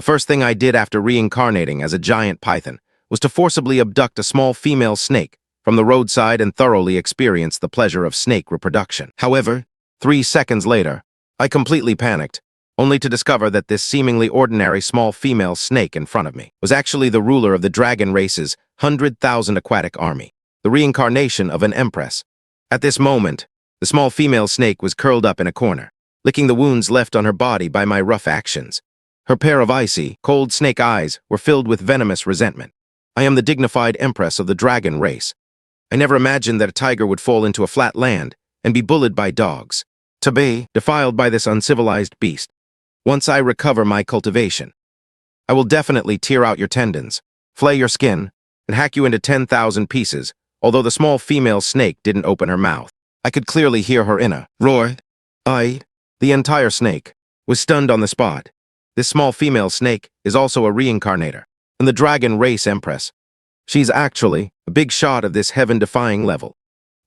first thing I did after reincarnating as a giant python was to forcibly abduct a small female snake from the roadside and thoroughly experience the pleasure of snake reproduction. However, 3 seconds later, I completely panicked, only to discover that this seemingly ordinary small female snake in front of me was actually the ruler of the dragon race's 100,000 aquatic army, the reincarnation of an Empress. At this moment, the small female snake was curled up in a corner, licking the wounds left on her body by my rough actions. Her pair of icy, cold snake eyes were filled with venomous resentment. I am the dignified Empress of the dragon race. I never imagined that a tiger would fall into a flat land and be bullied by dogs, to be defiled by this uncivilized beast. Once I recover my cultivation, I will definitely tear out your tendons, flay your skin, and hack you into 10,000 pieces, although the small female snake didn't open her mouth. I could clearly hear her inner roar. The entire snake, was stunned on the spot. This small female snake is also a reincarnator, and the dragon race Empress. She's actually a big shot of this heaven-defying level.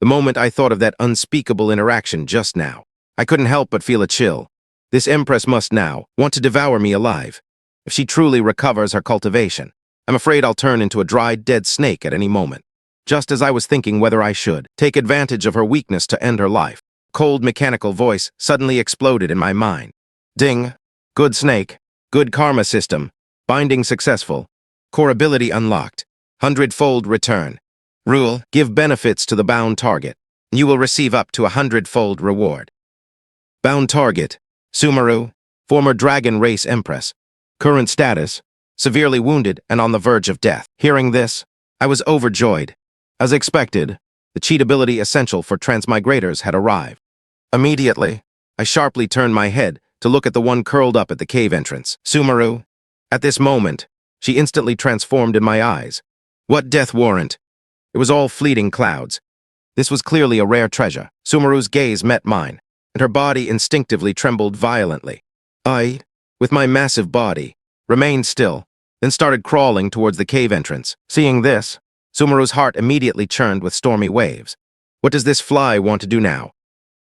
The moment I thought of that unspeakable interaction just now, I couldn't help but feel a chill. This Empress must now want to devour me alive. If she truly recovers her cultivation, I'm afraid I'll turn into a dried, dead snake at any moment. Just as I was thinking whether I should take advantage of her weakness to end her life, a cold mechanical voice suddenly exploded in my mind. Ding! Good snake. Good karma system. Binding successful. Core ability unlocked. 100-fold return. Rule: give benefits to the bound target. You will receive up to 100-fold reward. Bound target: Sumeru, former dragon race Empress. Current status: severely wounded and on the verge of death. Hearing this, I was overjoyed. As expected, the cheat ability essential for transmigrators had arrived. Immediately, I sharply turned my head to look at the one curled up at the cave entrance. Sumeru. At this moment, she instantly transformed in my eyes. What death warrant? It was all fleeting clouds. This was clearly a rare treasure. Sumeru's gaze met mine, and her body instinctively trembled violently. I, with my massive body, remained still, then started crawling towards the cave entrance. Seeing this, Sumeru's heart immediately churned with stormy waves. What does this fly want to do now?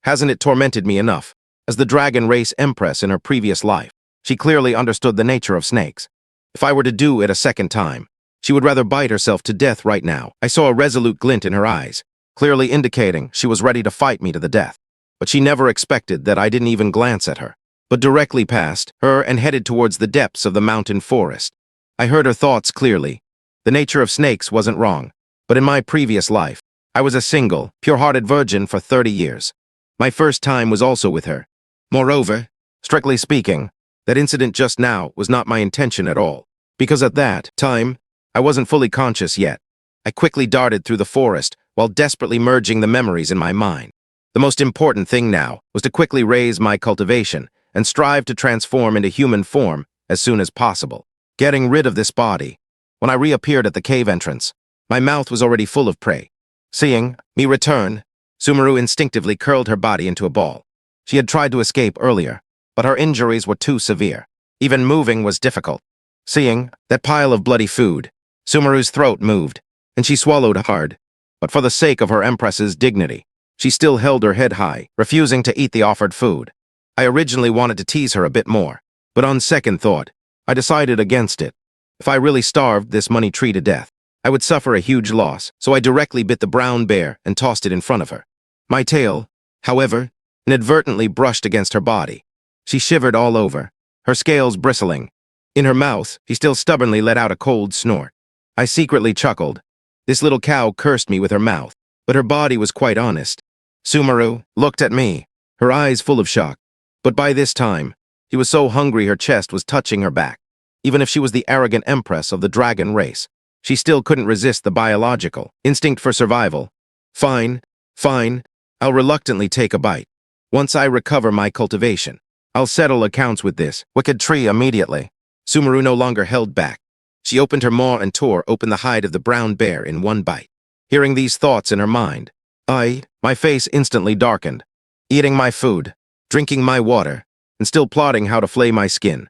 Hasn't it tormented me enough? As the dragon race Empress in her previous life, she clearly understood the nature of snakes. If I were to do it a second time, she would rather bite herself to death right now. I saw a resolute glint in her eyes, clearly indicating she was ready to fight me to the death. But she never expected that I didn't even glance at her, but directly past her and headed towards the depths of the mountain forest. I heard her thoughts clearly. The nature of snakes wasn't wrong, but in my previous life, I was a single, pure-hearted virgin for 30 years. My first time was also with her. Moreover, strictly speaking, that incident just now was not my intention at all, because at that time, I wasn't fully conscious yet. I quickly darted through the forest while desperately merging the memories in my mind. The most important thing now was to quickly raise my cultivation and strive to transform into human form as soon as possible. Getting rid of this body. When I reappeared at the cave entrance, my mouth was already full of prey. Seeing me return, Sumeru instinctively curled her body into a ball. She had tried to escape earlier, but her injuries were too severe. Even moving was difficult. Seeing that pile of bloody food, Sumeru's throat moved, and she swallowed hard. But for the sake of her Empress's dignity, she still held her head high, refusing to eat the offered food. I originally wanted to tease her a bit more, but on second thought, I decided against it. If I really starved this money tree to death, I would suffer a huge loss, so I directly bit the brown bear and tossed it in front of her. My tail, however, inadvertently brushed against her body. She shivered all over, her scales bristling. In her mouth, she still stubbornly let out a cold snort. I secretly chuckled. This little cow cursed me with her mouth, but her body was quite honest. Sumeru looked at me, her eyes full of shock. But by this time, she was so hungry her chest was touching her back. Even if she was the arrogant Empress of the dragon race, she still couldn't resist the biological instinct for survival. Fine, I'll reluctantly take a bite. Once I recover my cultivation, I'll settle accounts with this wicked tree immediately. Sumeru no longer held back. She opened her maw and tore open the hide of the brown bear in one bite. Hearing these thoughts in her mind, my face instantly darkened. Eating my food, drinking my water, and still plotting how to flay my skin.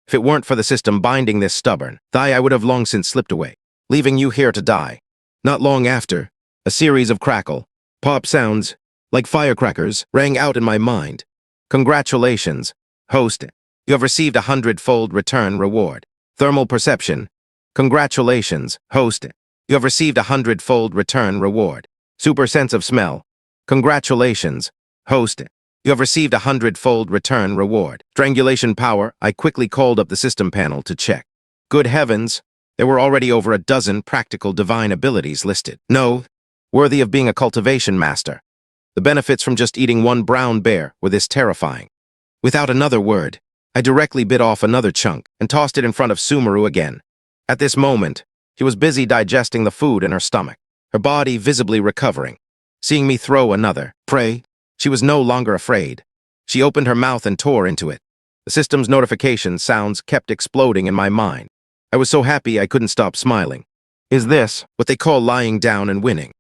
If it weren't for the system binding this stubborn thigh, I would have long since slipped away, leaving you here to die. Not long after, a series of crackle, pop sounds, like firecrackers, rang out in my mind. Congratulations, host. You have received a 100-fold return reward. Thermal perception. Congratulations, host. You have received a 100-fold return reward. Super sense of smell. Congratulations, host. You have received a 100-fold return reward. Strangulation power. I quickly called up the system panel to check. Good heavens, there were already over a dozen practical divine abilities listed. No, worthy of being a cultivation master. The benefits from just eating one brown bear were this terrifying. Without another word, I directly bit off another chunk and tossed it in front of Sumeru again. At this moment, she was busy digesting the food in her stomach, her body visibly recovering. Seeing me throw another prey, she was no longer afraid. She opened her mouth and tore into it. The system's notification sounds kept exploding in my mind. I was so happy I couldn't stop smiling. Is this what they call lying down and winning?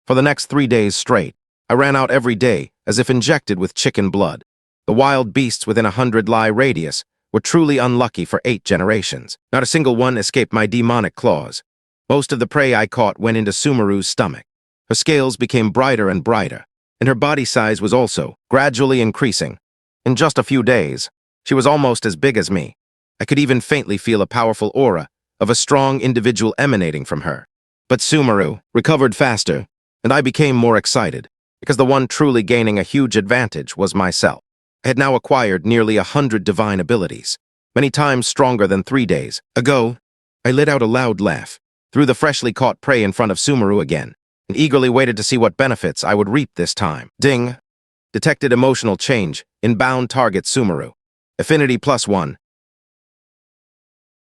For the next 3 days straight, I ran out every day as if injected with chicken blood. The wild beasts within 100-lie radius were truly unlucky for 8 generations. Not a single one escaped my demonic claws. Most of the prey I caught went into Sumeru's stomach. Her scales became brighter and brighter, and her body size was also gradually increasing. In just a few days, she was almost as big as me. I could even faintly feel a powerful aura of a strong individual emanating from her. But Sumeru recovered faster, and I became more excited, because the one truly gaining a huge advantage was myself. I had now acquired nearly 100 divine abilities, many times stronger than 3 days ago. I let out a loud laugh, threw the freshly caught prey in front of Sumeru again, and eagerly waited to see what benefits I would reap this time. Ding! Detected emotional change. Inbound target Sumeru. Affinity +1.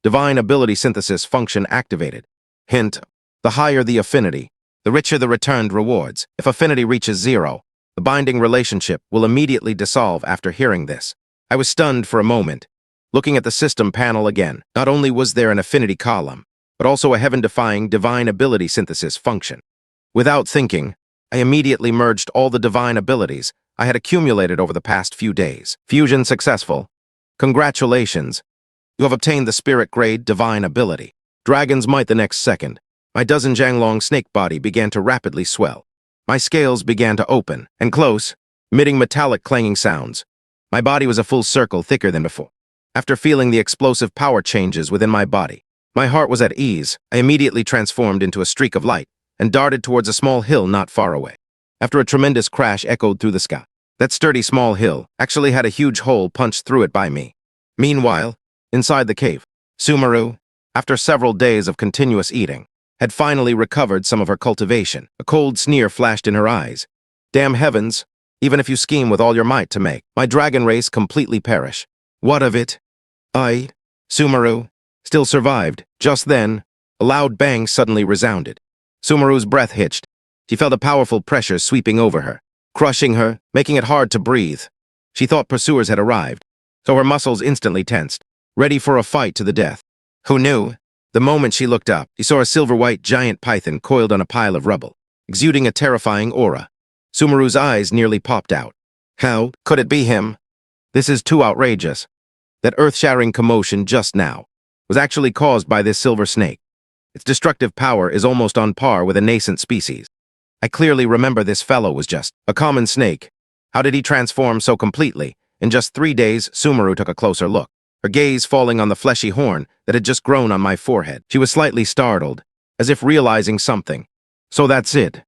Divine ability synthesis function activated. Hint: the higher the affinity, the richer the returned rewards. If affinity reaches 0, the binding relationship will immediately dissolve after hearing this. I was stunned for a moment. Looking at the system panel again, not only was there an affinity column, but also a heaven-defying divine ability synthesis function. Without thinking, I immediately merged all the divine abilities I had accumulated over the past few days. Fusion successful. Congratulations. You have obtained the spirit-grade divine ability. Dragon's Might the next second. My dozen Jianglong snake body began to rapidly swell. My scales began to open and close, emitting metallic clanging sounds. My body was a full circle thicker than before. After feeling the explosive power changes within my body, my heart was at ease. I immediately transformed into a streak of light and darted towards a small hill not far away. After a tremendous crash echoed through the sky, that sturdy small hill actually had a huge hole punched through it by me. Meanwhile, inside the cave, Sumeru, after several days of continuous eating, had finally recovered some of her cultivation. A cold sneer flashed in her eyes. Damn heavens, even if you scheme with all your might to make my dragon race completely perish. What of it? Sumeru, still survived. Just then, a loud bang suddenly resounded. Sumeru's breath hitched. She felt a powerful pressure sweeping over her, crushing her, making it hard to breathe. She thought pursuers had arrived, so her muscles instantly tensed, ready for a fight to the death. Who knew? The moment she looked up, she saw a silver-white giant python coiled on a pile of rubble, exuding a terrifying aura. Sumeru's eyes nearly popped out. How could it be him? This is too outrageous. That earth-shattering commotion just now was actually caused by this silver snake. Its destructive power is almost on par with a nascent species. I clearly remember this fellow was just a common snake. How did he transform so completely? In just 3 days, Sumeru took a closer look, her gaze falling on the fleshy horn that had just grown on my forehead. She was slightly startled, as if realizing something. So that's it.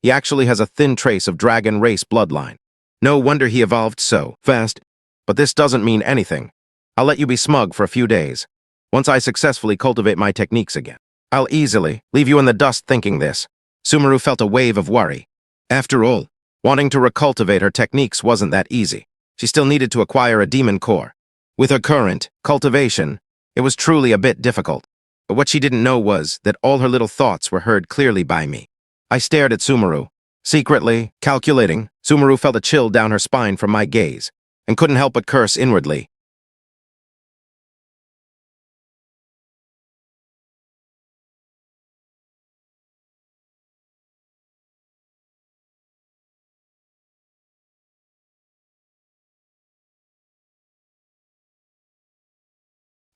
He actually has a thin trace of dragon race bloodline. No wonder he evolved so fast. But this doesn't mean anything. I'll let you be smug for a few days. Once I successfully cultivate my techniques again, I'll easily leave you in the dust thinking this. Sumeru felt a wave of worry. After all, wanting to recultivate her techniques wasn't that easy. She still needed to acquire a demon core. With her current cultivation, it was truly a bit difficult. But what she didn't know was that all her little thoughts were heard clearly by me. I stared at Sumeru, secretly calculating. Sumeru felt a chill down her spine from my gaze, and couldn't help but curse inwardly.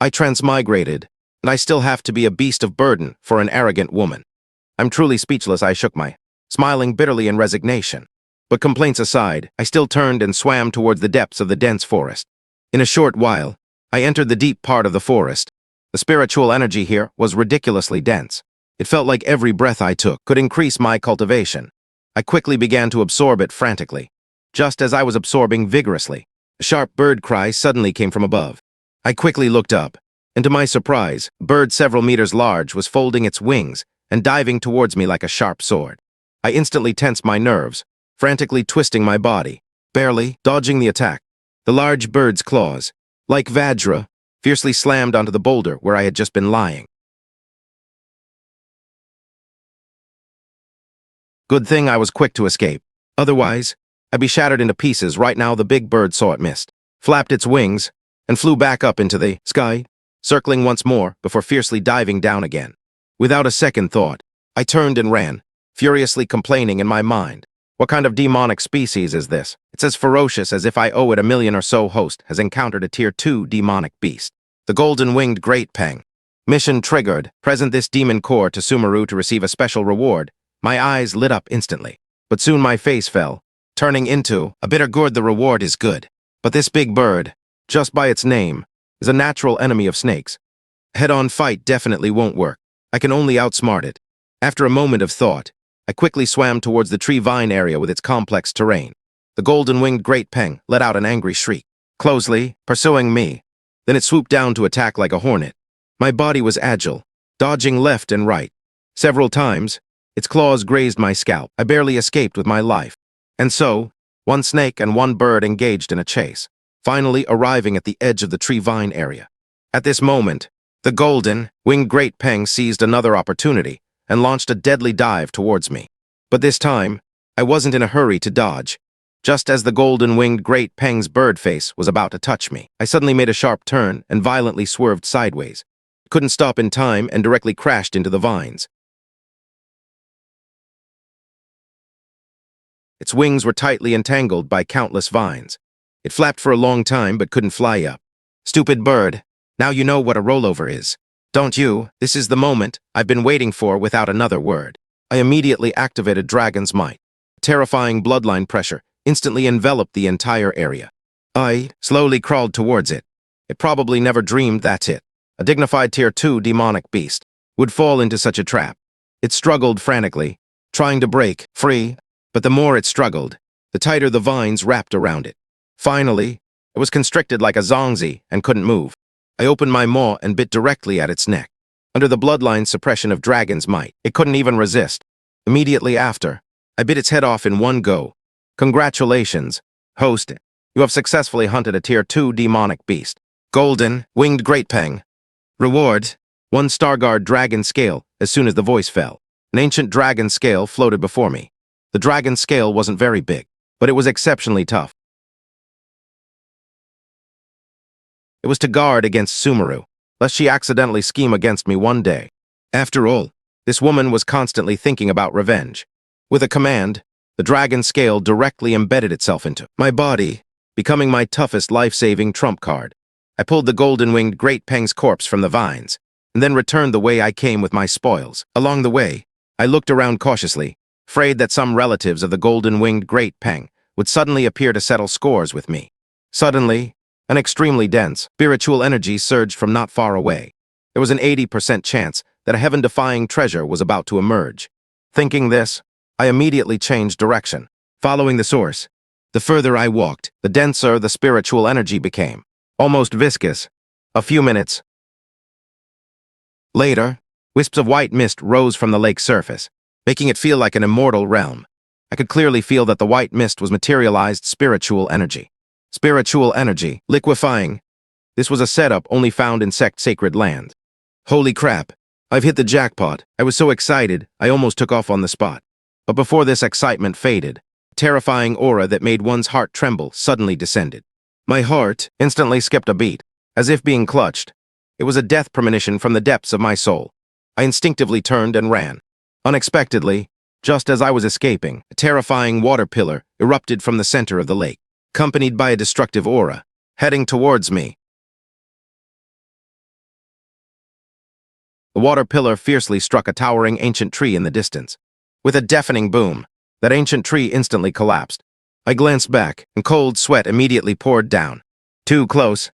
I transmigrated, and I still have to be a beast of burden for an arrogant woman. I'm truly speechless. I shook my, smiling bitterly in resignation. But complaints aside, I still turned and swam towards the depths of the dense forest. In a short while, I entered the deep part of the forest. The spiritual energy here was ridiculously dense. It felt like every breath I took could increase my cultivation. I quickly began to absorb it frantically. Just as I was absorbing vigorously, a sharp bird cry suddenly came from above. I quickly looked up, and to my surprise, a bird several meters large was folding its wings and diving towards me like a sharp sword. I instantly tensed my nerves, frantically twisting my body, barely dodging the attack. The large bird's claws, like Vajra, fiercely slammed onto the boulder where I had just been lying. Good thing I was quick to escape. Otherwise, I'd be shattered into pieces right now. The big bird saw it missed, flapped its wings, and flew back up into the sky, circling once more before fiercely diving down again. Without a second thought, I turned and ran, furiously complaining in my mind. What kind of demonic species is this? It's as ferocious as if I owe it a million or so. Host has encountered a Tier 2 demonic beast. The golden-winged great peng. Mission triggered. Present this demon core to Sumeru to receive a special reward. My eyes lit up instantly, but soon my face fell, turning into a bitter gourd. The reward is good, but this big bird, just by its name, is a natural enemy of snakes. Head-on fight definitely won't work. I can only outsmart it. After a moment of thought, I quickly swam towards the tree vine area with its complex terrain. The golden-winged great peng let out an angry shriek, closely pursuing me. Then it swooped down to attack like a hornet. My body was agile, dodging left and right. Several times, its claws grazed my scalp. I barely escaped with my life. And so, one snake and one bird engaged in a chase, finally arriving at the edge of the tree vine area. At this moment, the golden-winged great peng seized another opportunity and launched a deadly dive towards me. But this time, I wasn't in a hurry to dodge. Just as the golden-winged great peng's bird face was about to touch me, I suddenly made a sharp turn and violently swerved sideways. Couldn't stop in time and directly crashed into the vines. Its wings were tightly entangled by countless vines. It flapped for a long time but couldn't fly up. Stupid bird, now you know what a rollover is. Don't you? This is the moment I've been waiting for. Without another word, I immediately activated Dragon's Might. Terrifying bloodline pressure instantly enveloped the entire area. I slowly crawled towards it. It probably never dreamed that a dignified Tier 2 demonic beast, would fall into such a trap. It struggled frantically, trying to break free, but the more it struggled, the tighter the vines wrapped around it. Finally, it was constricted like a zongzi and couldn't move. I opened my maw and bit directly at its neck. Under the bloodline suppression of Dragon's Might, it couldn't even resist. Immediately after, I bit its head off in one go. Congratulations, host. You have successfully hunted a Tier 2 demonic beast. Golden-winged great peng. Reward, 1 Starguard dragon scale. As soon as the voice fell, an ancient dragon scale floated before me. The dragon scale wasn't very big, but it was exceptionally tough. It was to guard against Sumeru, lest she accidentally scheme against me one day. After all, this woman was constantly thinking about revenge. With a command, the dragon scale directly embedded itself into my body, becoming my toughest life-saving trump card. I pulled the golden-winged great peng's corpse from the vines, and then returned the way I came with my spoils. Along the way, I looked around cautiously, afraid that some relatives of the golden-winged great peng would suddenly appear to settle scores with me. Suddenly, an extremely dense, spiritual energy surged from not far away. There was an 80% chance that a heaven-defying treasure was about to emerge. Thinking this, I immediately changed direction, following the source. The further I walked, the denser the spiritual energy became, almost viscous. A few minutes later, wisps of white mist rose from the lake's surface, making it feel like an immortal realm. I could clearly feel that the white mist was materialized spiritual energy. Spiritual energy, liquefying. This was a setup only found in sect-sacred lands. Holy crap, I've hit the jackpot. I was so excited, I almost took off on the spot. But before this excitement faded, a terrifying aura that made one's heart tremble suddenly descended. My heart instantly skipped a beat, as if being clutched. It was a death premonition from the depths of my soul. I instinctively turned and ran. Unexpectedly, just as I was escaping, a terrifying water pillar erupted from the center of the lake, accompanied by a destructive aura, heading towards me. The water pillar fiercely struck a towering ancient tree in the distance. With a deafening boom, that ancient tree instantly collapsed. I glanced back, and cold sweat immediately poured down. Too close.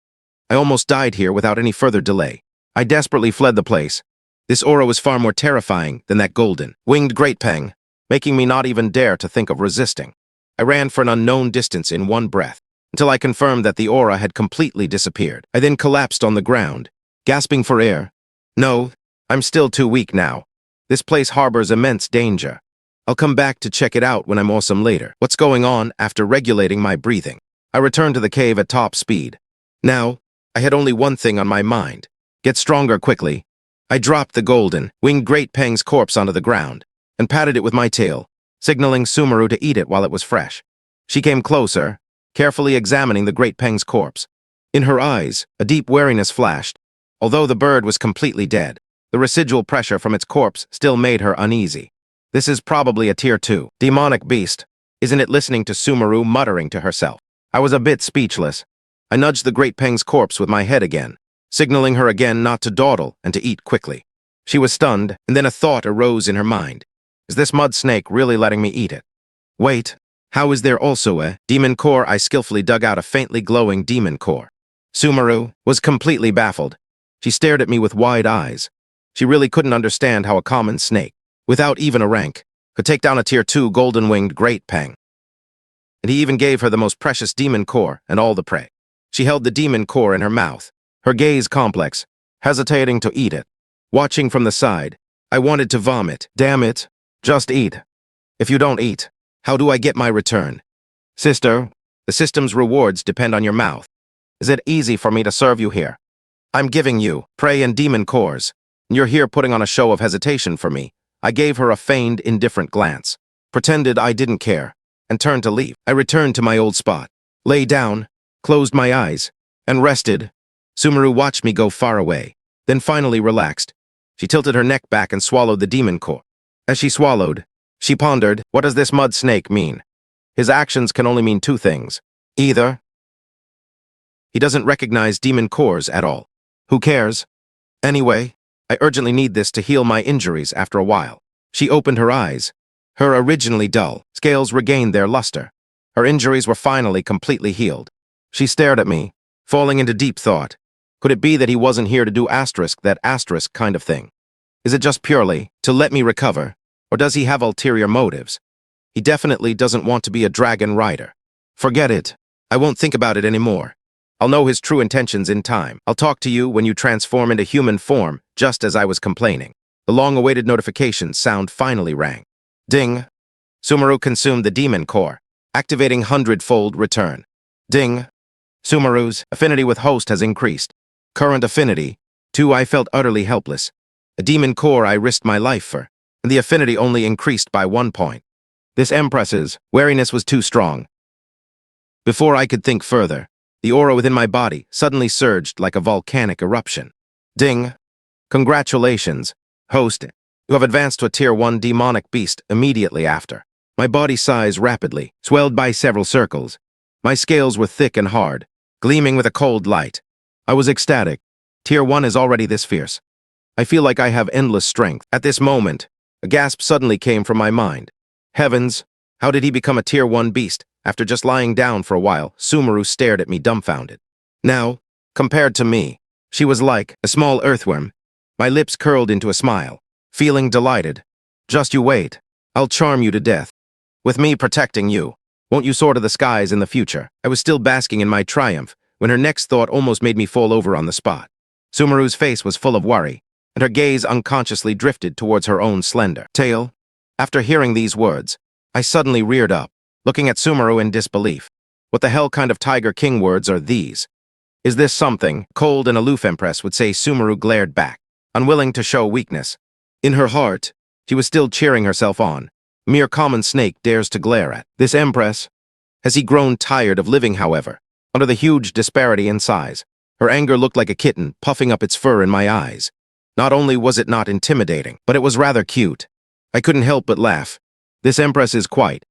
I almost died here without any further delay. I desperately fled the place. This aura was far more terrifying than that golden, winged great peng, making me not even dare to think of resisting. I ran for an unknown distance in one breath, until I confirmed that the aura had completely disappeared. I then collapsed on the ground, gasping for air. No, I'm still too weak now. This place harbors immense danger. I'll come back to check it out when I'm awesome later. What's going on after regulating my breathing? I returned to the cave at top speed. Now, I had only one thing on my mind. Get stronger quickly. I dropped the golden, winged great peng's corpse onto the ground and patted it with my tail, signaling Sumeru to eat it while it was fresh. She came closer, carefully examining the great peng's corpse. In her eyes, a deep wariness flashed. Although the bird was completely dead, the residual pressure from its corpse still made her uneasy. This is probably a tier 2 demonic beast. Isn't it listening to Sumeru muttering to herself? I was a bit speechless. I nudged the great peng's corpse with my head again, signaling her again not to dawdle and to eat quickly. She was stunned, and then a thought arose in her mind. Is this mud snake really letting me eat it? Wait, how is there also a demon core? I skillfully dug out a faintly glowing demon core. Sumeru was completely baffled. She stared at me with wide eyes. She really couldn't understand how a common snake, without even a rank, could take down a tier 2 golden-winged great peng. And he even gave her the most precious demon core and all the prey. She held the demon core in her mouth, her gaze complex, hesitating to eat it. Watching from the side, I wanted to vomit. Damn it, just eat. If you don't eat, how do I get my return? Sister, the system's rewards depend on your mouth. Is it easy for me to serve you here? I'm giving you prey and demon cores, and you're here putting on a show of hesitation for me. I gave her a feigned, indifferent glance, pretended I didn't care, and turned to leave. I returned to my old spot, lay down, closed my eyes, and rested. Sumeru watched me go far away, then finally relaxed. She tilted her neck back and swallowed the demon core. As she swallowed, she pondered, what does this mud snake mean? His actions can only mean two things. Either he doesn't recognize demon cores at all. Who cares? Anyway, I urgently need this to heal my injuries after a while. She opened her eyes. Her originally dull scales regained their luster. Her injuries were finally completely healed. She stared at me, falling into deep thought. Could it be that he wasn't here to do that asterisk kind of thing? Is it just purely to let me recover, or does he have ulterior motives? He definitely doesn't want to be a dragon rider. Forget it. I won't think about it anymore. I'll know his true intentions in time. I'll talk to you when you transform into human form, just as I was complaining. The long-awaited notification sound finally rang. Ding. Sumeru consumed the demon core, activating 100-fold return. Ding. Sumeru's affinity with host has increased. Current affinity, 2. I felt utterly helpless. A demon core I risked my life for, and the affinity only increased by 1 point. This Empress's wariness was too strong. Before I could think further, the aura within my body suddenly surged like a volcanic eruption. Ding. Congratulations, host. You have advanced to a tier 1 demonic beast immediately after. My body size rapidly swelled by several circles. My scales were thick and hard, gleaming with a cold light. I was ecstatic. Tier 1 is already this fierce. I feel like I have endless strength. At this moment, a gasp suddenly came from my mind. Heavens, how did he become a tier 1 beast? After just lying down for a while, Sumeru stared at me dumbfounded. Now, compared to me, she was like a small earthworm. My lips curled into a smile, feeling delighted. Just you wait. I'll charm you to death. With me protecting you, won't you soar to the skies in the future? I was still basking in my triumph when her next thought almost made me fall over on the spot. Sumeru's face was full of worry, and her gaze unconsciously drifted towards her own slender tail. After hearing these words, I suddenly reared up, looking at Sumeru in disbelief. What the hell kind of Tiger King words are these? Is this something cold and aloof Empress would say? Sumeru glared back, unwilling to show weakness. In her heart, she was still cheering herself on. Mere common snake dares to glare at this Empress. Has he grown tired of living, however? Under the huge disparity in size, her anger looked like a kitten puffing up its fur in my eyes. Not only was it not intimidating, but it was rather cute. I couldn't help but laugh. This Empress is quite.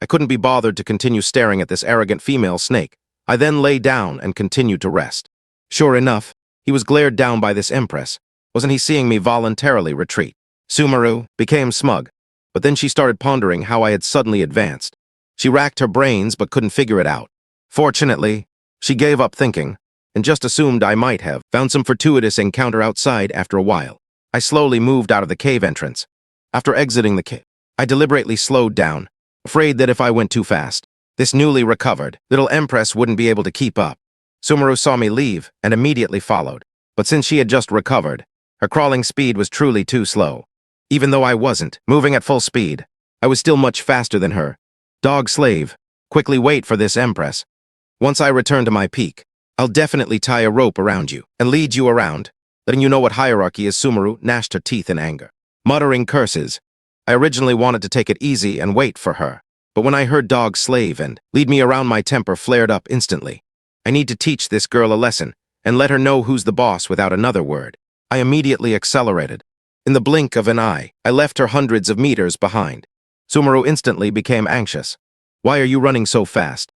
I couldn't be bothered to continue staring at this arrogant female snake. I then lay down and continued to rest. Sure enough, he was glared down by this Empress. Wasn't he seeing me voluntarily retreat? Sumeru became smug, but then she started pondering how I had suddenly advanced. She racked her brains but couldn't figure it out. Fortunately, she gave up thinking. and just assumed I might have found some fortuitous encounter outside after a while. I slowly moved out of the cave entrance. After exiting the cave, I deliberately slowed down, afraid that if I went too fast, this newly recovered little Empress wouldn't be able to keep up. Sumeru saw me leave and immediately followed. But since she had just recovered, her crawling speed was truly too slow. Even though I wasn't moving at full speed, I was still much faster than her. Dog slave, quickly wait for this Empress. Once I return to my peak, I'll definitely tie a rope around you and lead you around, letting you know what hierarchy is. Sumeru gnashed her teeth in anger, muttering curses. I originally wanted to take it easy and wait for her, but when I heard dog slave and lead me around, my temper flared up instantly. I need to teach this girl a lesson and let her know who's the boss without another word. I immediately accelerated. In the blink of an eye, I left her hundreds of meters behind. Sumeru instantly became anxious. Why are you running so fast?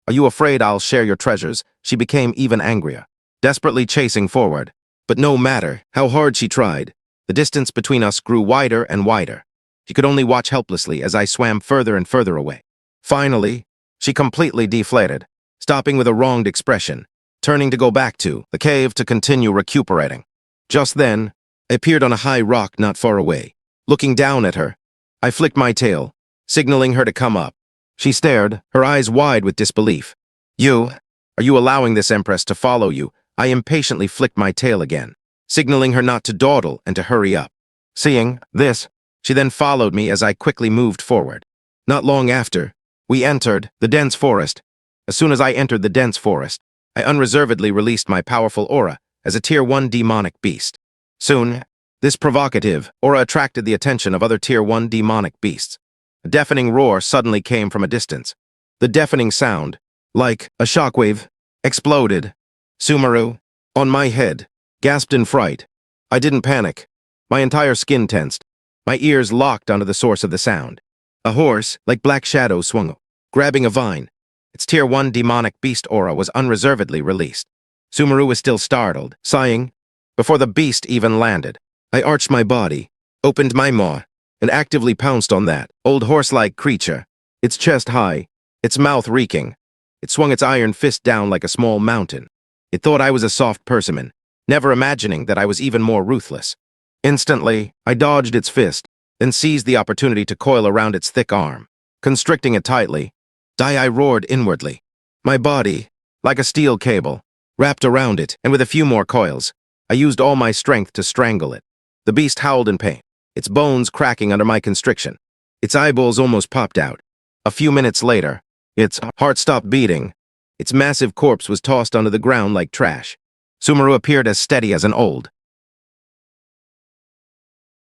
Are you afraid I'll share your treasures? She became even angrier, desperately chasing forward. But no matter how hard she tried, the distance between us grew wider and wider. She could only watch helplessly as I swam further and further away. Finally, she completely deflated, stopping with a wronged expression, turning to go back to the cave to continue recuperating. Just then, I appeared on a high rock not far away. Looking down at her, I flicked my tail, signaling her to come up. She stared, her eyes wide with disbelief. Are you allowing this Empress to follow you? I impatiently flicked my tail again, signaling her not to dawdle and to hurry up. Seeing this, she then followed me as I quickly moved forward. Not long after, we entered the dense forest. As soon as I entered the dense forest, I unreservedly released my powerful aura as a Tier 1 demonic beast. Soon, this provocative aura attracted the attention of other Tier 1 demonic beasts. A deafening roar suddenly came from a distance. The deafening sound, like a shockwave, exploded. Sumeru, on my head, gasped in fright. I didn't panic. My entire skin tensed. My ears locked onto the source of the sound. A horse, like black shadow, swung, grabbing a vine. Its Tier 1 demonic beast aura was unreservedly released. Sumeru was still startled, sighing. Before the beast even landed, I arched my body, opened my maw, and actively pounced on that old horse-like creature, its chest high, its mouth reeking. It swung its iron fist down like a small mountain. It thought I was a soft persimmon, never imagining that I was even more ruthless. Instantly, I dodged its fist, then seized the opportunity to coil around its thick arm. Constricting it tightly, I roared inwardly. My body, like a steel cable, wrapped around it, and with a few more coils, I used all my strength to strangle it. The beast howled in pain, its bones cracking under my constriction. Its eyeballs almost popped out. A few minutes later, its heart stopped beating. Its massive corpse was tossed onto the ground like trash. Sumeru appeared as steady as an old.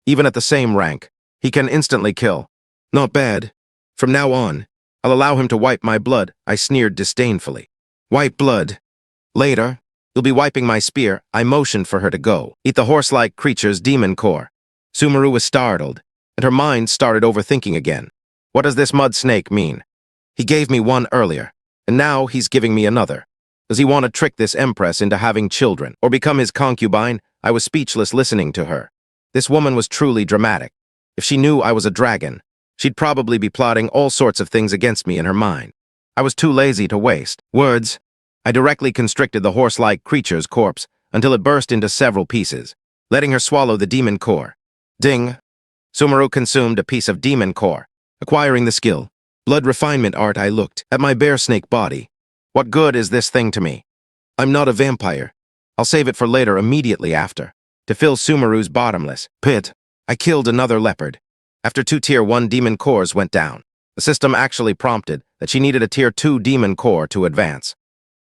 Even at the same rank, he can instantly kill. Not bad. From now on, I'll allow him to wipe my blood, I sneered disdainfully. Wipe blood. Later, you'll be wiping my spear. I motioned for her to go. Eat the horse-like creature's demon core. Sumeru was startled, and her mind started overthinking again. What does this mud snake mean? He gave me one earlier, and now he's giving me another. Does he want to trick this Empress into having children, or become his concubine? I was speechless listening to her. This woman was truly dramatic. If she knew I was a dragon, she'd probably be plotting all sorts of things against me in her mind. I was too lazy to waste words. I directly constricted the horse-like creature's corpse until it burst into several pieces, letting her swallow the demon core. Ding! Sumeru consumed a piece of demon core, acquiring the skill. Blood refinement art. I looked at my bear snake body. What good is this thing to me? I'm not a vampire. I'll save it for later immediately after. To fill Sumeru's bottomless pit, I killed another leopard. After 2 Tier 1 demon cores went down, the system actually prompted that she needed a Tier 2 demon core to advance.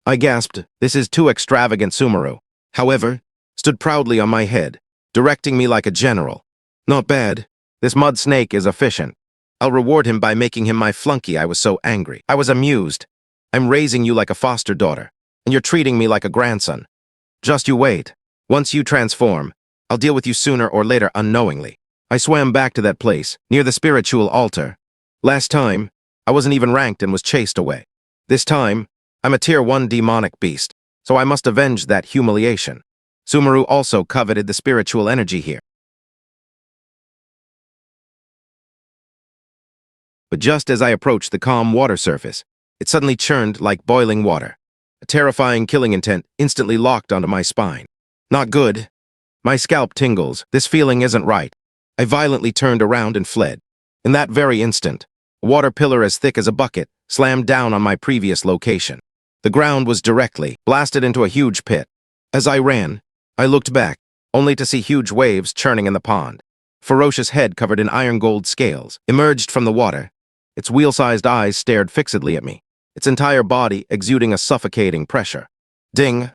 I gasped, this is too extravagant. Sumeru, however, stood proudly on my head, directing me like a general. Not bad. This mud snake is efficient. I'll reward him by making him my flunky. I was so angry. I was amused. I'm raising you like a foster daughter, and you're treating me like a grandson. Just you wait. Once you transform, I'll deal with you sooner or later unknowingly. I swam back to that place, near the spiritual altar. Last time, I wasn't even ranked and was chased away. This time, I'm a Tier 1 demonic beast, so I must avenge that humiliation. Sumeru also coveted the spiritual energy here. But just as I approached the calm water surface, it suddenly churned like boiling water. A terrifying killing intent instantly locked onto my spine. Not good. My scalp tingles. This feeling isn't right. I violently turned around and fled. In that very instant, a water pillar as thick as a bucket slammed down on my previous location. The ground was directly blasted into a huge pit. As I ran, I looked back, only to see huge waves churning in the pond. Ferocious head covered in iron gold scales emerged from the water. Its wheel-sized eyes stared fixedly at me, its entire body exuding a suffocating pressure. Ding!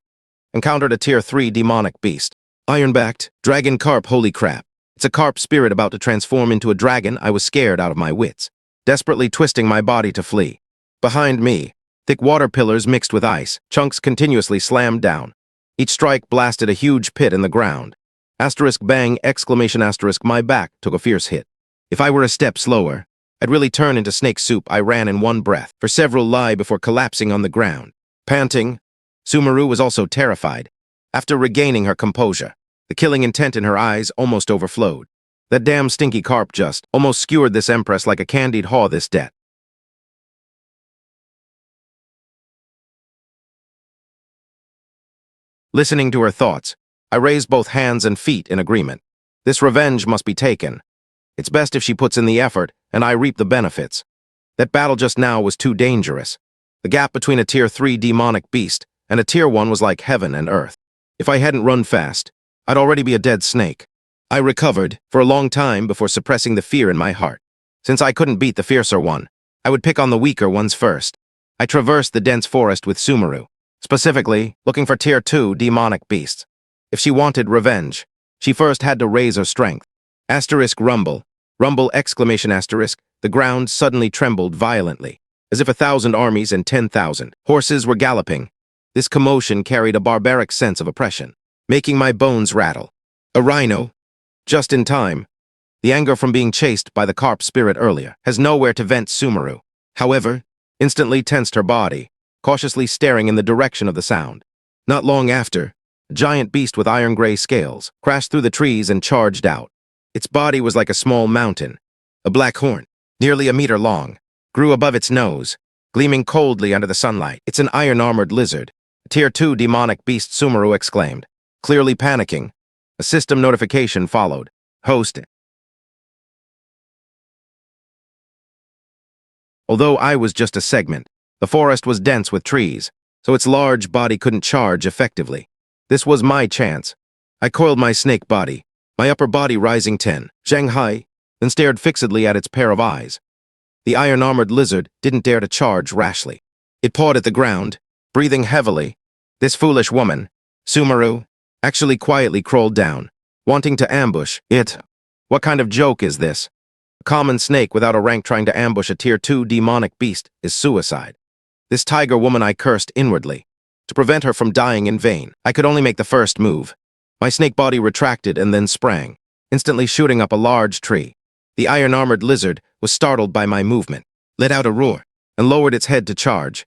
Encountered a Tier 3 demonic beast. Iron-backed, dragon carp, holy crap. It's a carp spirit about to transform into a dragon. I was scared out of my wits, desperately twisting my body to flee. Behind me, thick water pillars mixed with ice, chunks continuously slammed down. Each strike blasted a huge pit in the ground. Asterisk bang, exclamation asterisk, my back took a fierce hit. If I were a step slower, I'd really turn into snake soup. I ran in one breath for several li before collapsing on the ground. Panting, Sumeru was also terrified. After regaining her composure, the killing intent in her eyes almost overflowed. That damn stinky carp just almost skewered this Empress like a candied haw this debt. Listening to her thoughts, I raised both hands and feet in agreement. This revenge must be taken. It's best if she puts in the effort and I reap the benefits. That battle just now was too dangerous. The gap between a Tier 3 demonic beast and a Tier 1 was like heaven and earth. If I hadn't run fast, I'd already be a dead snake. I recovered for a long time before suppressing the fear in my heart. Since I couldn't beat the fiercer one, I would pick on the weaker ones first. I traversed the dense forest with Sumeru, specifically looking for Tier 2 demonic beasts. If she wanted revenge, she first had to raise her strength. Asterisk rumble. Rumble exclamation asterisk. The ground suddenly trembled violently, as if 1,000 armies and 10,000 horses were galloping. This commotion carried a barbaric sense of oppression, making my bones rattle. A rhino, just in time. The anger from being chased by the carp spirit earlier has nowhere to vent. Sumeru, however, instantly tensed her body, cautiously staring in the direction of the sound. Not long after, a giant beast with iron-gray scales crashed through the trees and charged out. Its body was like a small mountain. A black horn, nearly a meter long, grew above its nose, gleaming coldly under the sunlight. It's an iron-armored lizard. A Tier 2 demonic beast, Sumeru exclaimed. Clearly panicking, a system notification followed. Host. Although I was just a segment, the forest was dense with trees, so its large body couldn't charge effectively. This was my chance. I coiled my snake body, my upper body rising 10, Xianxia, then stared fixedly at its pair of eyes. The iron-armored lizard didn't dare to charge rashly. It pawed at the ground, breathing heavily. This foolish woman, Sumeru, actually quietly crawled down, wanting to ambush it. What kind of joke is this? A common snake without a rank trying to ambush a Tier 2 demonic beast is suicide. This tiger woman, I cursed inwardly. To prevent her from dying in vain, I could only make the first move. My snake body retracted and then sprang, instantly shooting up a large tree. The iron-armored lizard was startled by my movement, let out a roar, and lowered its head to charge.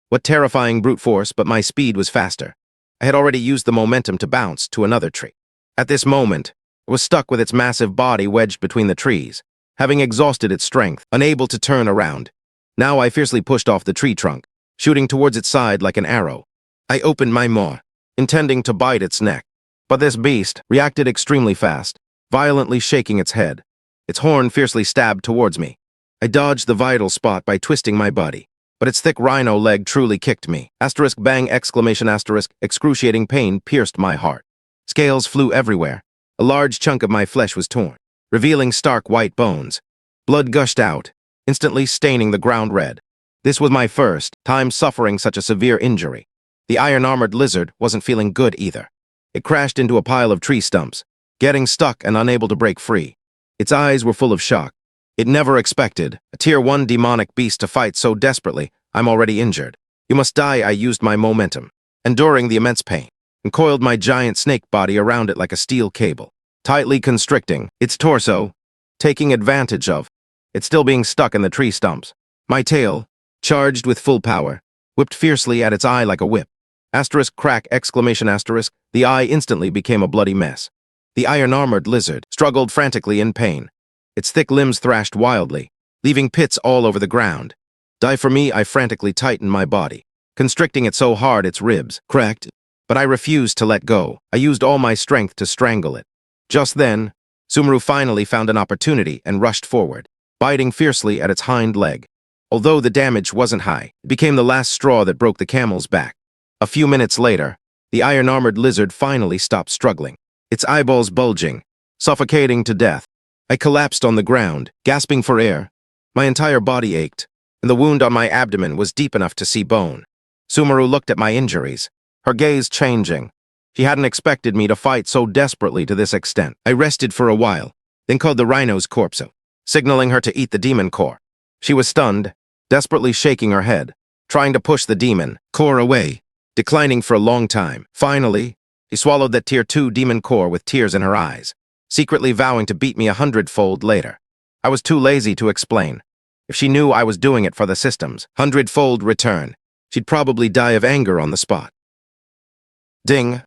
What terrifying brute force, but my speed was faster. I had already used the momentum to bounce to another tree. At this moment, it was stuck with its massive body wedged between the trees, having exhausted its strength, unable to turn around. Now I fiercely pushed off the tree trunk, shooting towards its side like an arrow. I opened my maw, intending to bite its neck. But this beast reacted extremely fast, violently shaking its head. Its horn fiercely stabbed towards me. I dodged the vital spot by twisting my body, but its thick rhino leg truly kicked me. Asterisk bang exclamation asterisk, excruciating pain pierced my heart. Scales flew everywhere. A large chunk of my flesh was torn, revealing stark white bones. Blood gushed out, instantly staining the ground red. This was my first time suffering such a severe injury. The iron-armored lizard wasn't feeling good either. It crashed into a pile of tree stumps, getting stuck and unable to break free. Its eyes were full of shock. It never expected a Tier 1 demonic beast to fight so desperately. I'm already injured. You must die. I used my momentum, enduring the immense pain, and coiled my giant snake body around it like a steel cable, tightly constricting its torso, taking advantage of it still being stuck in the tree stumps. My tail, charged with full power, whipped fiercely at its eye like a whip. Asterisk crack exclamation asterisk, the eye instantly became a bloody mess. The iron-armored lizard struggled frantically in pain. Its thick limbs thrashed wildly, leaving pits all over the ground. Die for me, I frantically tightened my body, constricting it so hard its ribs cracked. But I refused to let go. I used all my strength to strangle it. Just then, Sumeru finally found an opportunity and rushed forward, biting fiercely at its hind leg. Although the damage wasn't high, it became the last straw that broke the camel's back. A few minutes later, the iron-armored lizard finally stopped struggling, its eyeballs bulging, suffocating to death. I collapsed on the ground, gasping for air. My entire body ached, and the wound on my abdomen was deep enough to see bone. Sumeru looked at my injuries, her gaze changing. She hadn't expected me to fight so desperately to this extent. I rested for a while, then called the rhino's corpse, signaling her to eat the demon core. She was stunned, desperately shaking her head, trying to push the demon core away, declining for a long time. Finally, she swallowed that tier 2 demon core with tears in her eyes, secretly vowing to beat me 100-fold later. I was too lazy to explain. If she knew I was doing it for the system's 100-fold return, she'd probably die of anger on the spot. Ding!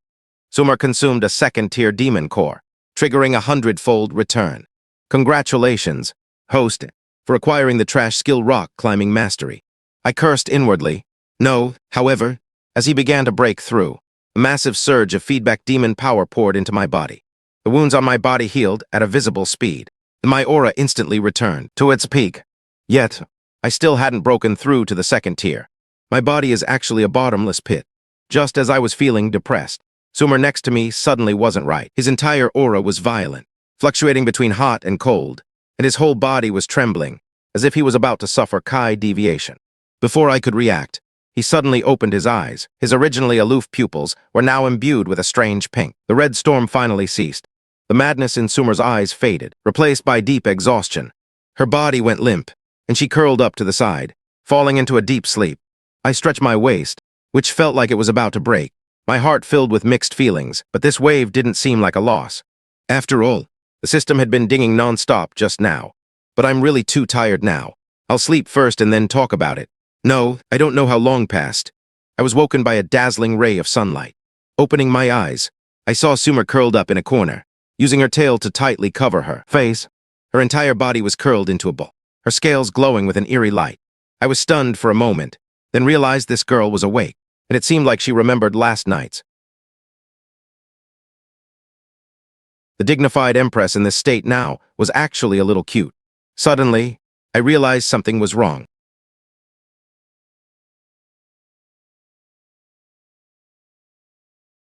Sumer consumed a second-tier demon core, triggering a 100-fold return. Congratulations, host, for acquiring the trash skill rock climbing mastery. I cursed inwardly. No, however, as he began to break through, a massive surge of feedback demon power poured into my body. The wounds on my body healed at a visible speed, and my aura instantly returned to its peak. Yet, I still hadn't broken through to the second tier. My body is actually a bottomless pit. Just as I was feeling depressed, Sumer next to me suddenly wasn't right. His entire aura was violent, fluctuating between hot and cold, and his whole body was trembling, as if he was about to suffer chi deviation. Before I could react, he suddenly opened his eyes. His originally aloof pupils were now imbued with a strange pink. The red storm finally ceased. The madness in Sumer's eyes faded, replaced by deep exhaustion. Her body went limp, and she curled up to the side, falling into a deep sleep. I stretched my waist, which felt like it was about to break. My heart filled with mixed feelings, but this wave didn't seem like a loss. After all, the system had been dinging non-stop just now. But I'm really too tired now. I'll sleep first and then talk about it. No, I don't know how long passed. I was woken by a dazzling ray of sunlight. Opening my eyes, I saw Sumer curled up in a corner, using her tail to tightly cover her face. Her entire body was curled into a ball, her scales glowing with an eerie light. I was stunned for a moment, then realized this girl was awake, and it seemed like she remembered last night's. The dignified Empress in this state now was actually a little cute. Suddenly, I realized something was wrong.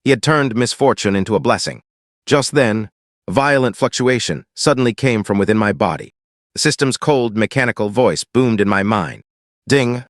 He had turned misfortune into a blessing. Just then, a violent fluctuation suddenly came from within my body. The system's cold, mechanical voice boomed in my mind. Ding!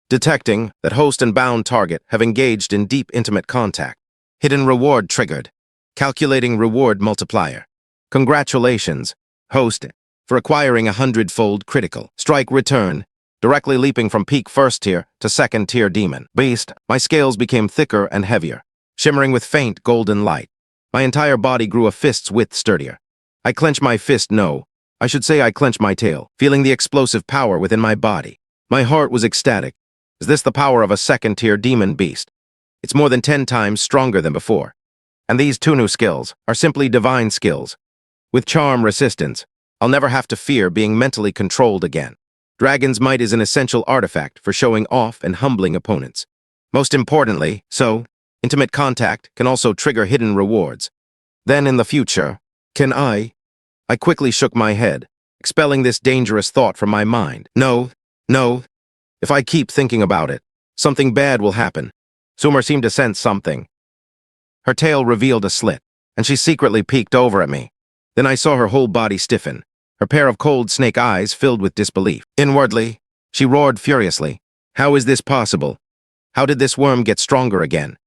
Detecting that host and bound target have engaged in deep, intimate contact. Hidden reward triggered. Calculating reward multiplier. Congratulations, host, for acquiring a 100-fold critical strike return, directly leaping from peak first tier to second tier demon beast. My scales became thicker and heavier, shimmering with faint golden light. My entire body grew a fist's width sturdier. I clenched my fist. No, I should say I clenched my tail, feeling the explosive power within my body. My heart was ecstatic. Is this the power of a second-tier demon beast? It's more than 10 times stronger than before. And these two new skills are simply divine skills. With charm resistance, I'll never have to fear being mentally controlled again. Dragon's Might is an essential artifact for showing off and humbling opponents. Most importantly, intimate contact can also trigger hidden rewards. Then in the future, can I quickly shook my head, expelling this dangerous thought from my mind. No. If I keep thinking about it, something bad will happen. Sumer seemed to sense something. Her tail revealed a slit, and she secretly peeked over at me. Then I saw her whole body stiffen, her pair of cold snake eyes filled with disbelief. Inwardly, she roared furiously. How is this possible? How did this worm get stronger again?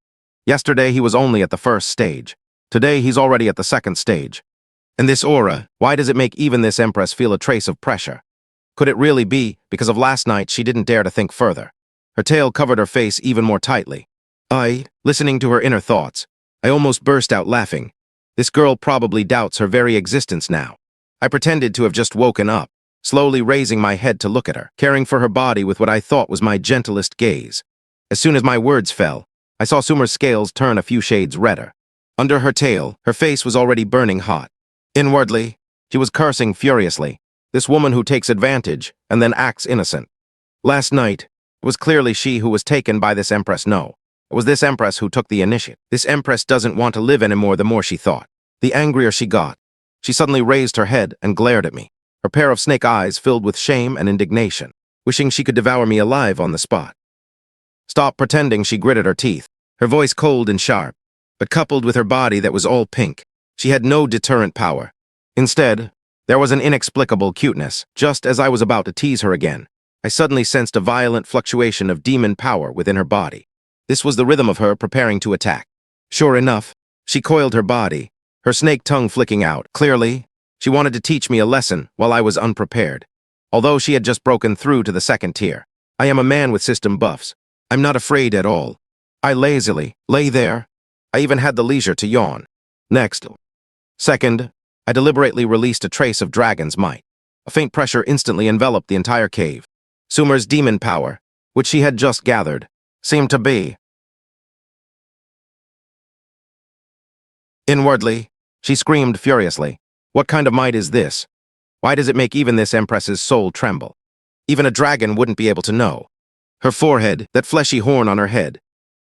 Yesterday he was only at the first stage. Today he's already at the second stage. And this aura, why does it make even this Empress feel a trace of pressure? Could it really be because of last night she didn't dare to think further? Her tail covered her face even more tightly. Listening to her inner thoughts, I almost burst out laughing. This girl probably doubts her very existence now. I pretended to have just woken up, slowly raising my head to look at her, caring for her body with what I thought was my gentlest gaze. As soon as my words fell, I saw Sumer's scales turn a few shades redder. Under her tail, her face was already burning hot. Inwardly, she was cursing furiously. This woman who takes advantage and then acts innocent. Last night, it was clearly she who was taken by this Empress. No, it was this Empress who took the initiative. This Empress doesn't want to live anymore, the more she thought. The angrier she got. She suddenly raised her head and glared at me, her pair of snake eyes filled with shame and indignation, wishing she could devour me alive on the spot. Stop pretending, she gritted her teeth, her voice cold and sharp, but coupled with her body that was all pink, she had no deterrent power. Instead, there was an inexplicable cuteness. Just as I was about to tease her again, I suddenly sensed a violent fluctuation of demon power within her body. This was the rhythm of her preparing to attack. Sure enough, she coiled her body, her snake tongue flicking out. Clearly, she wanted to teach me a lesson while I was unprepared. Although she had just broken through to the second tier, I am a man with system buffs. I'm not afraid at all. I lazily lay there. I even had the leisure to yawn. Next. Second, I deliberately released a trace of dragon's might. A faint pressure instantly enveloped the entire cave. Sumer's demon power, which she had just gathered, seemed to be. Inwardly, she screamed furiously. What kind of might is this? Why does it make even this Empress's soul tremble? Even a dragon wouldn't be able to know. Her forehead, that fleshy horn on her head.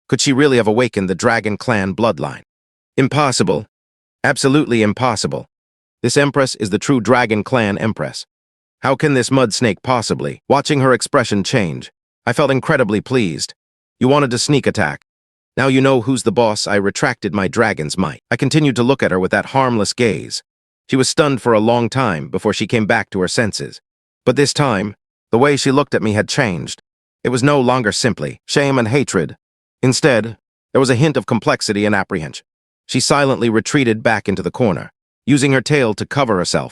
Could she really have awakened the dragon clan bloodline? Impossible. Absolutely impossible. This Empress is the true dragon clan Empress. How can this mud snake possibly? Watching her expression change, I felt incredibly pleased. You wanted to sneak attack. Now you know who's the boss. I retracted my dragon's might. I continued to look at her with that harmless gaze. She was stunned for a long time before she came back to her senses. But this time, the way she looked at me had changed. It was no longer simply shame and hatred. Instead, there was a hint of complexity and apprehension. She silently retreated back into the corner, using her tail to cover herself.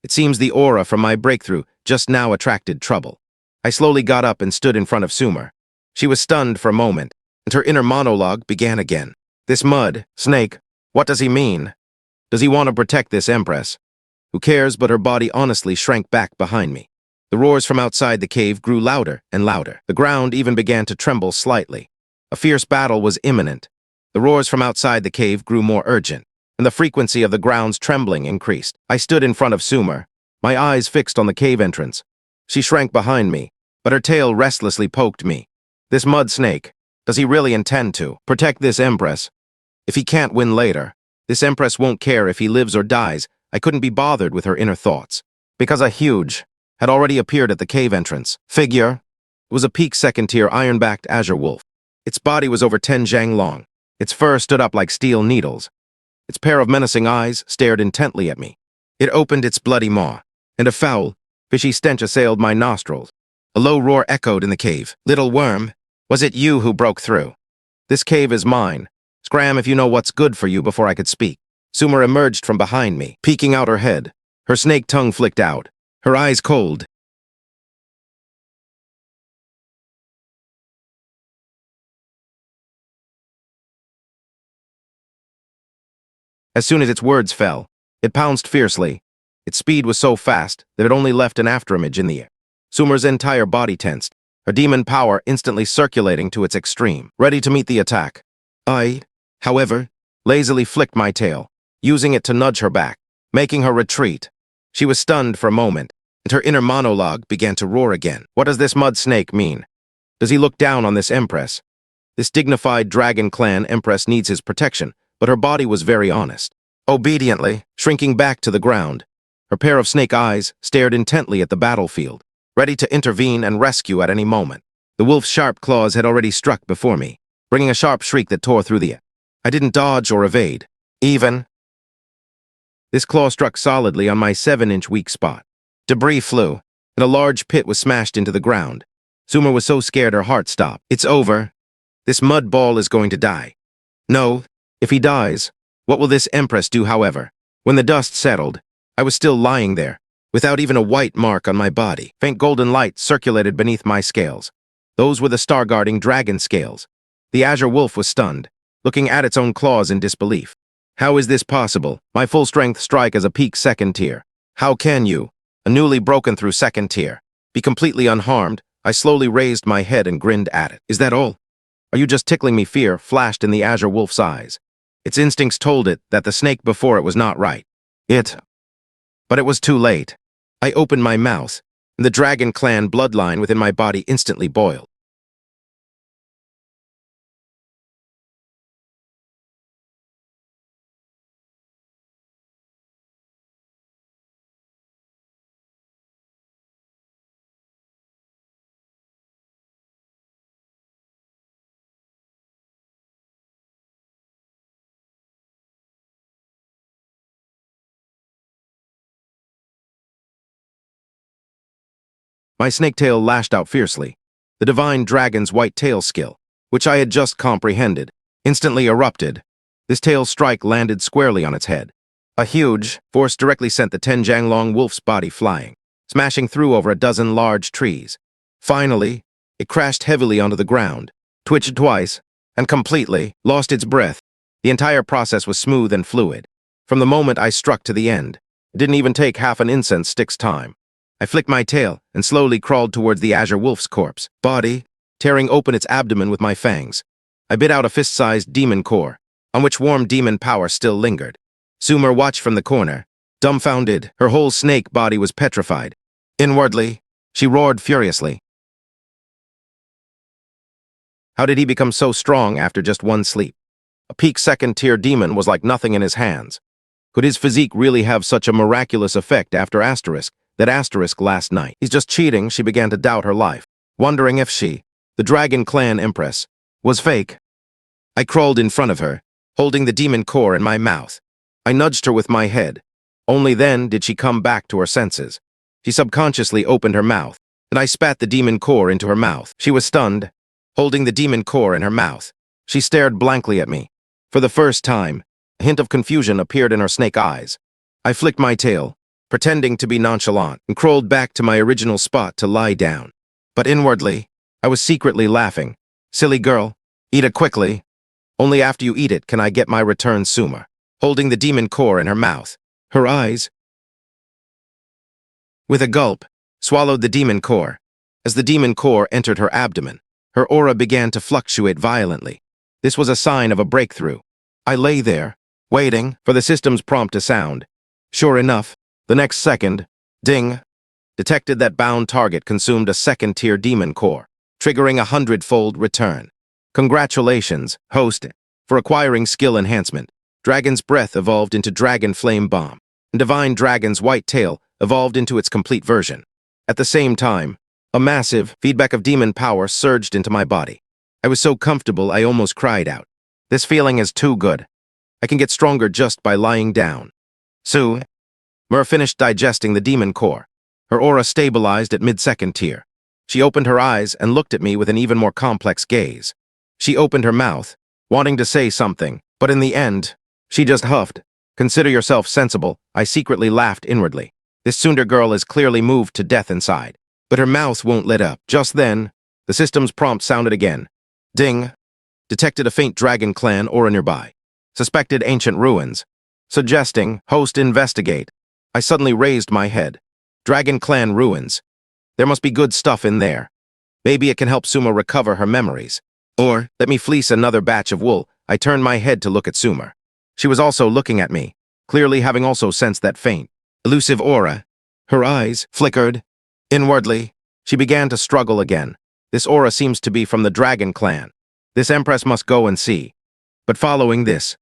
It seems the aura from my breakthrough just now attracted trouble. I slowly got up and stood in front of Sumer. She was stunned for a moment, and her inner monologue began again. This mud snake, what does he mean? Does he want to protect this Empress? Who cares? But her body honestly shrank back behind me. The roars from outside the cave grew louder and louder. The ground even began to tremble slightly. A fierce battle was imminent. The roars from outside the cave grew more urgent, and the frequency of the ground's trembling increased. I stood in front of Sumer, my eyes fixed on the cave entrance. She shrank behind me, but her tail restlessly poked me. This mud snake, does he really intend to protect this Empress? If he can't win later, this Empress won't care if he lives or dies. I couldn't be bothered with her inner thoughts, because a huge had already appeared at the cave entrance. Figure. It was a peak second-tier iron-backed azure wolf. Its body was over 10 zhang long. Its fur stood up like steel needles. Its pair of menacing eyes stared intently at me. It opened its bloody maw, and a foul, fishy stench assailed my nostrils. A low roar echoed in the cave. Little worm, was it you who broke through? This cave is mine. Scram if you know what's good for you before I could speak. Sumer emerged from behind me, peeking out her head. Her snake tongue flicked out, her eyes cold. As soon as its words fell, it pounced fiercely. Its speed was so fast that it only left an afterimage in the air. Sumer's entire body tensed, her demon power instantly circulating to its extreme, ready to meet the attack. I, however, lazily flicked my tail, using it to nudge her back, making her retreat. She was stunned for a moment, and her inner monologue began to roar again. What does this mud snake mean? Does he look down on this Empress? This dignified dragon clan Empress needs his protection, but her body was very honest. Obediently, shrinking back to the ground, her pair of snake eyes stared intently at the battlefield, ready to intervene and rescue at any moment. The wolf's sharp claws had already struck before me, bringing a sharp shriek that tore through the air. I didn't dodge or evade. This claw struck solidly on my 7-inch weak spot. Debris flew, and a large pit was smashed into the ground. Sumer was so scared her heart stopped. It's over. This mud ball is going to die. No, if he dies, what will this Empress do, however? When the dust settled, I was still lying there, without even a white mark on my body. Faint golden light circulated beneath my scales. Those were the star-guarding dragon scales. The azure wolf was stunned, looking at its own claws in disbelief. How is this possible? My full-strength strike as a peak second tier. How can you, a newly broken through second tier, be completely unharmed? I slowly raised my head and grinned at it. Is that all? Are you just tickling me? Fear flashed in the azure wolf's eyes. Its instincts told it that the snake before it was not right. But it was too late. I opened my mouth, and the dragon clan bloodline within my body instantly boiled. My snake tail lashed out fiercely. The divine dragon's white tail skill, which I had just comprehended, instantly erupted. This tail strike landed squarely on its head. A huge force directly sent the 10-Jiang-long wolf's body flying, smashing through over a dozen large trees. Finally, it crashed heavily onto the ground, twitched twice, and completely lost its breath. The entire process was smooth and fluid. From the moment I struck to the end, it didn't even take half an incense stick's time. I flicked my tail and slowly crawled towards the azure wolf's corpse, body, tearing open its abdomen with my fangs. I bit out a fist-sized demon core, on which warm demon power still lingered. Sumer watched from the corner, dumbfounded. Her whole snake body was petrified. Inwardly, she roared furiously. How did he become so strong after just one sleep? A peak second-tier demon was like nothing in his hands. Could his physique really have such a miraculous effect after that asterisk last night? He's just cheating. She began to doubt her life, wondering if she, the dragon clan Empress, was fake. I crawled in front of her, holding the demon core in my mouth. I nudged her with my head. Only then did she come back to her senses. She subconsciously opened her mouth, and I spat the demon core into her mouth. She was stunned, holding the demon core in her mouth. She stared blankly at me. For the first time, a hint of confusion appeared in her snake eyes. I flicked my tail, pretending to be nonchalant, and crawled back to my original spot to lie down. But inwardly, I was secretly laughing. Silly girl, eat it quickly. Only after you eat it can I get my return. Sumer, holding the demon core in her mouth. Her eyes, with a gulp, swallowed the demon core. As the demon core entered her abdomen, her aura began to fluctuate violently. This was a sign of a breakthrough. I lay there, waiting for the system's prompt to sound. Sure enough, the next second, ding, detected that bound target consumed a second-tier demon core, triggering a 100-fold return. Congratulations, host, for acquiring skill enhancement. Dragon's breath evolved into Dragon Flame Bomb, and Divine Dragon's white tail evolved into its complete version. At the same time, a massive feedback of demon power surged into my body. I was so comfortable I almost cried out. This feeling is too good. I can get stronger just by lying down. Mer finished digesting the demon core. Her aura stabilized at mid-second tier. She opened her eyes and looked at me with an even more complex gaze. She opened her mouth, wanting to say something, but in the end, she just huffed. Consider yourself sensible. I secretly laughed inwardly. This Sundar girl is clearly moved to death inside, but her mouth won't let up. Just then, the system's prompt sounded again. Ding. Detected a faint dragon clan aura nearby. Suspected ancient ruins. Suggesting, host investigate. I suddenly raised my head. Dragon clan ruins. There must be good stuff in there. Maybe it can help Sumer recover her memories. Or, let me fleece another batch of wool. I turned my head to look at Sumer. She was also looking at me, clearly having also sensed that faint, elusive aura. Her eyes flickered. Inwardly, she began to struggle again. This aura seems to be from the dragon clan. This Empress must go and see. But following this.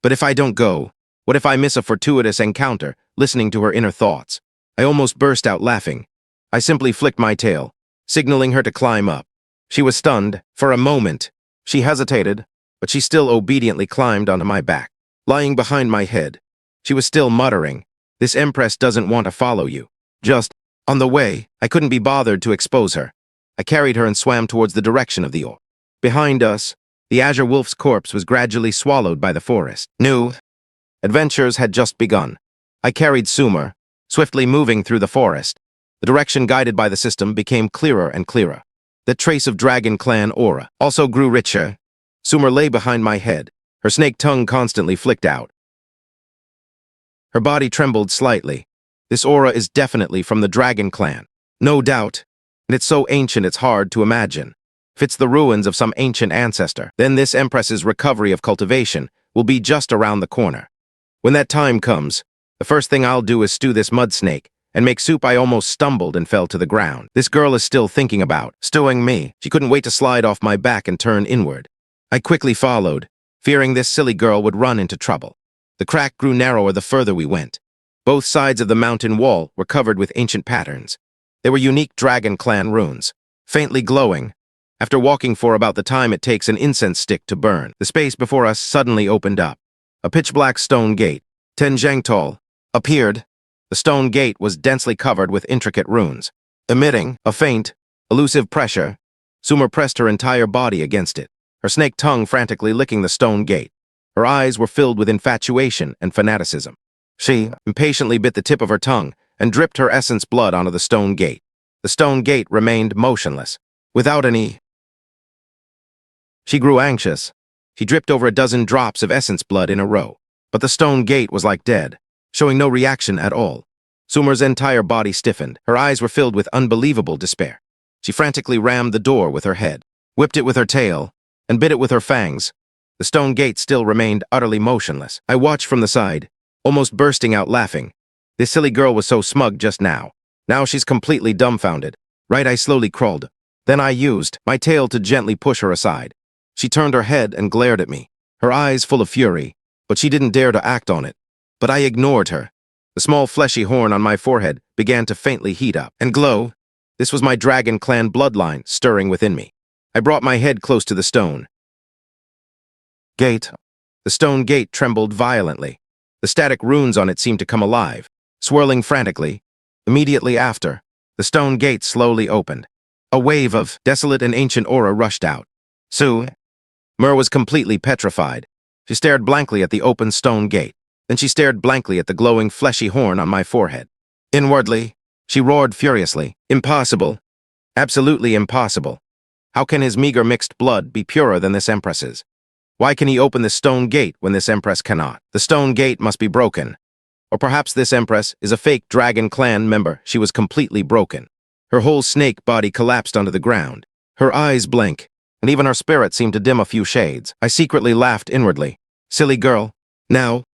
But if I don't go, what if I miss a fortuitous encounter, listening to her inner thoughts? I almost burst out laughing. I simply flicked my tail, signaling her to climb up. She was stunned. For a moment, she hesitated, but she still obediently climbed onto my back. Lying behind my head, she was still muttering, "This Empress doesn't want to follow you." Just, on the way, I couldn't be bothered to expose her. I carried her and swam towards the direction of the ore. Behind us, the azure wolf's corpse was gradually swallowed by the forest. New adventures had just begun. I carried Sumer, swiftly moving through the forest. The direction guided by the system became clearer and clearer. The trace of dragon clan aura also grew richer, Sumer lay behind my head, her snake tongue constantly flicked out. Her body trembled slightly. This aura is definitely from the Dragon Clan. No doubt. And it's so ancient it's hard to imagine. If it's the ruins of some ancient ancestor, then this Empress's recovery of cultivation will be just around the corner. When that time comes, the first thing I'll do is stew this mud snake and make soup. I almost stumbled and fell to the ground. This girl is still thinking about stewing me. She couldn't wait to slide off my back and turn inward. I quickly followed, fearing this silly girl would run into trouble. The crack grew narrower the further we went. Both sides of the mountain wall were covered with ancient patterns. They were unique Dragon Clan runes, faintly glowing. After walking for about the time it takes an incense stick to burn, the space before us suddenly opened up. A pitch-black stone gate, 10 zhang tall, appeared. The stone gate was densely covered with intricate runes. Emitting a faint, elusive pressure, Sumer pressed her entire body against it, her snake tongue frantically licking the stone gate. Her eyes were filled with infatuation and fanaticism. She impatiently bit the tip of her tongue and dripped her essence blood onto the stone gate. The stone gate remained motionless, without any. She grew anxious. She dripped over a dozen drops of essence blood in a row, but the stone gate was like dead, showing no reaction at all. Sumer's entire body stiffened. Her eyes were filled with unbelievable despair. She frantically rammed the door with her head, whipped it with her tail, and bit it with her fangs. The stone gate still remained utterly motionless. I watched from the side, almost bursting out laughing. This silly girl was so smug just now. Now she's completely dumbfounded. Right, I slowly crawled. Then I used my tail to gently push her aside. She turned her head and glared at me, her eyes full of fury, but she didn't dare to act on it. But I ignored her. The small fleshy horn on my forehead began to faintly heat up and glow. This was my Dragon Clan bloodline stirring within me. I brought my head close to the stone gate. The stone gate trembled violently. The static runes on it seemed to come alive, swirling frantically. Immediately after, the stone gate slowly opened. A wave of desolate and ancient aura rushed out. Sumer was completely petrified. She stared blankly at the open stone gate. Then she stared blankly at the glowing fleshy horn on my forehead. Inwardly, she roared furiously. Impossible. Absolutely impossible. How can his meager mixed blood be purer than this Empress's? Why can he open the stone gate when this Empress cannot? The stone gate must be broken. Or perhaps this Empress is a fake Dragon Clan member. She was completely broken. Her whole snake body collapsed onto the ground. Her eyes blank, and even her spirit seemed to dim a few shades. I secretly laughed inwardly. Silly girl. Now.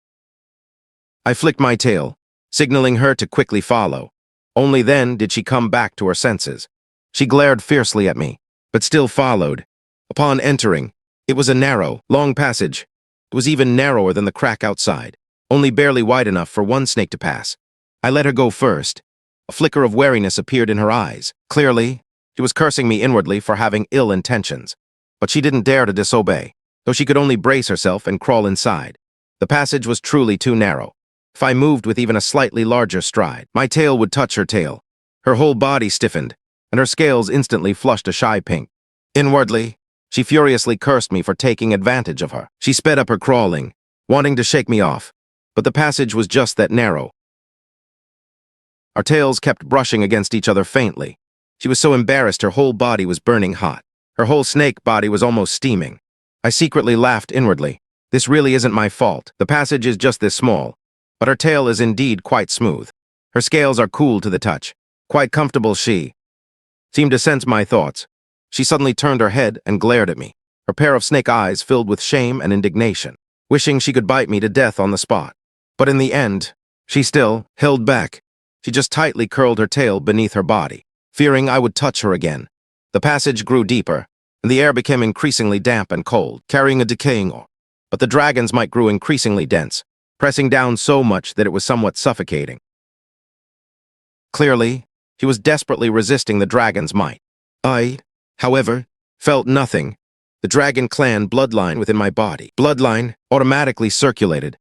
I flicked my tail, signaling her to quickly follow. Only then did she come back to her senses. She glared fiercely at me, but still followed. Upon entering, it was a narrow, long passage. It was even narrower than the crack outside, only barely wide enough for one snake to pass. I let her go first. A flicker of wariness appeared in her eyes. Clearly, she was cursing me inwardly for having ill intentions. But she didn't dare to disobey, though she could only brace herself and crawl inside. The passage was truly too narrow. If I moved with even a slightly larger stride, my tail would touch her tail. Her whole body stiffened, and her scales instantly flushed a shy pink. Inwardly, she furiously cursed me for taking advantage of her. She sped up her crawling, wanting to shake me off, but the passage was just that narrow. Our tails kept brushing against each other faintly. She was so embarrassed her whole body was burning hot. Her whole snake body was almost steaming. I secretly laughed inwardly. This really isn't my fault. The passage is just this small, but her tail is indeed quite smooth. Her scales are cool to the touch. Quite comfortable. She seemed to sense my thoughts. She suddenly turned her head and glared at me, her pair of snake eyes filled with shame and indignation, wishing she could bite me to death on the spot. But in the end, she still held back. She just tightly curled her tail beneath her body, fearing I would touch her again. The passage grew deeper, and the air became increasingly damp and cold, carrying a decaying aura. But the dragon's might grew increasingly dense, pressing down so much that it was somewhat suffocating. Clearly, he was desperately resisting the dragon's might. I, however, felt nothing. The Dragon Clan bloodline within my body. Bloodline automatically circulated.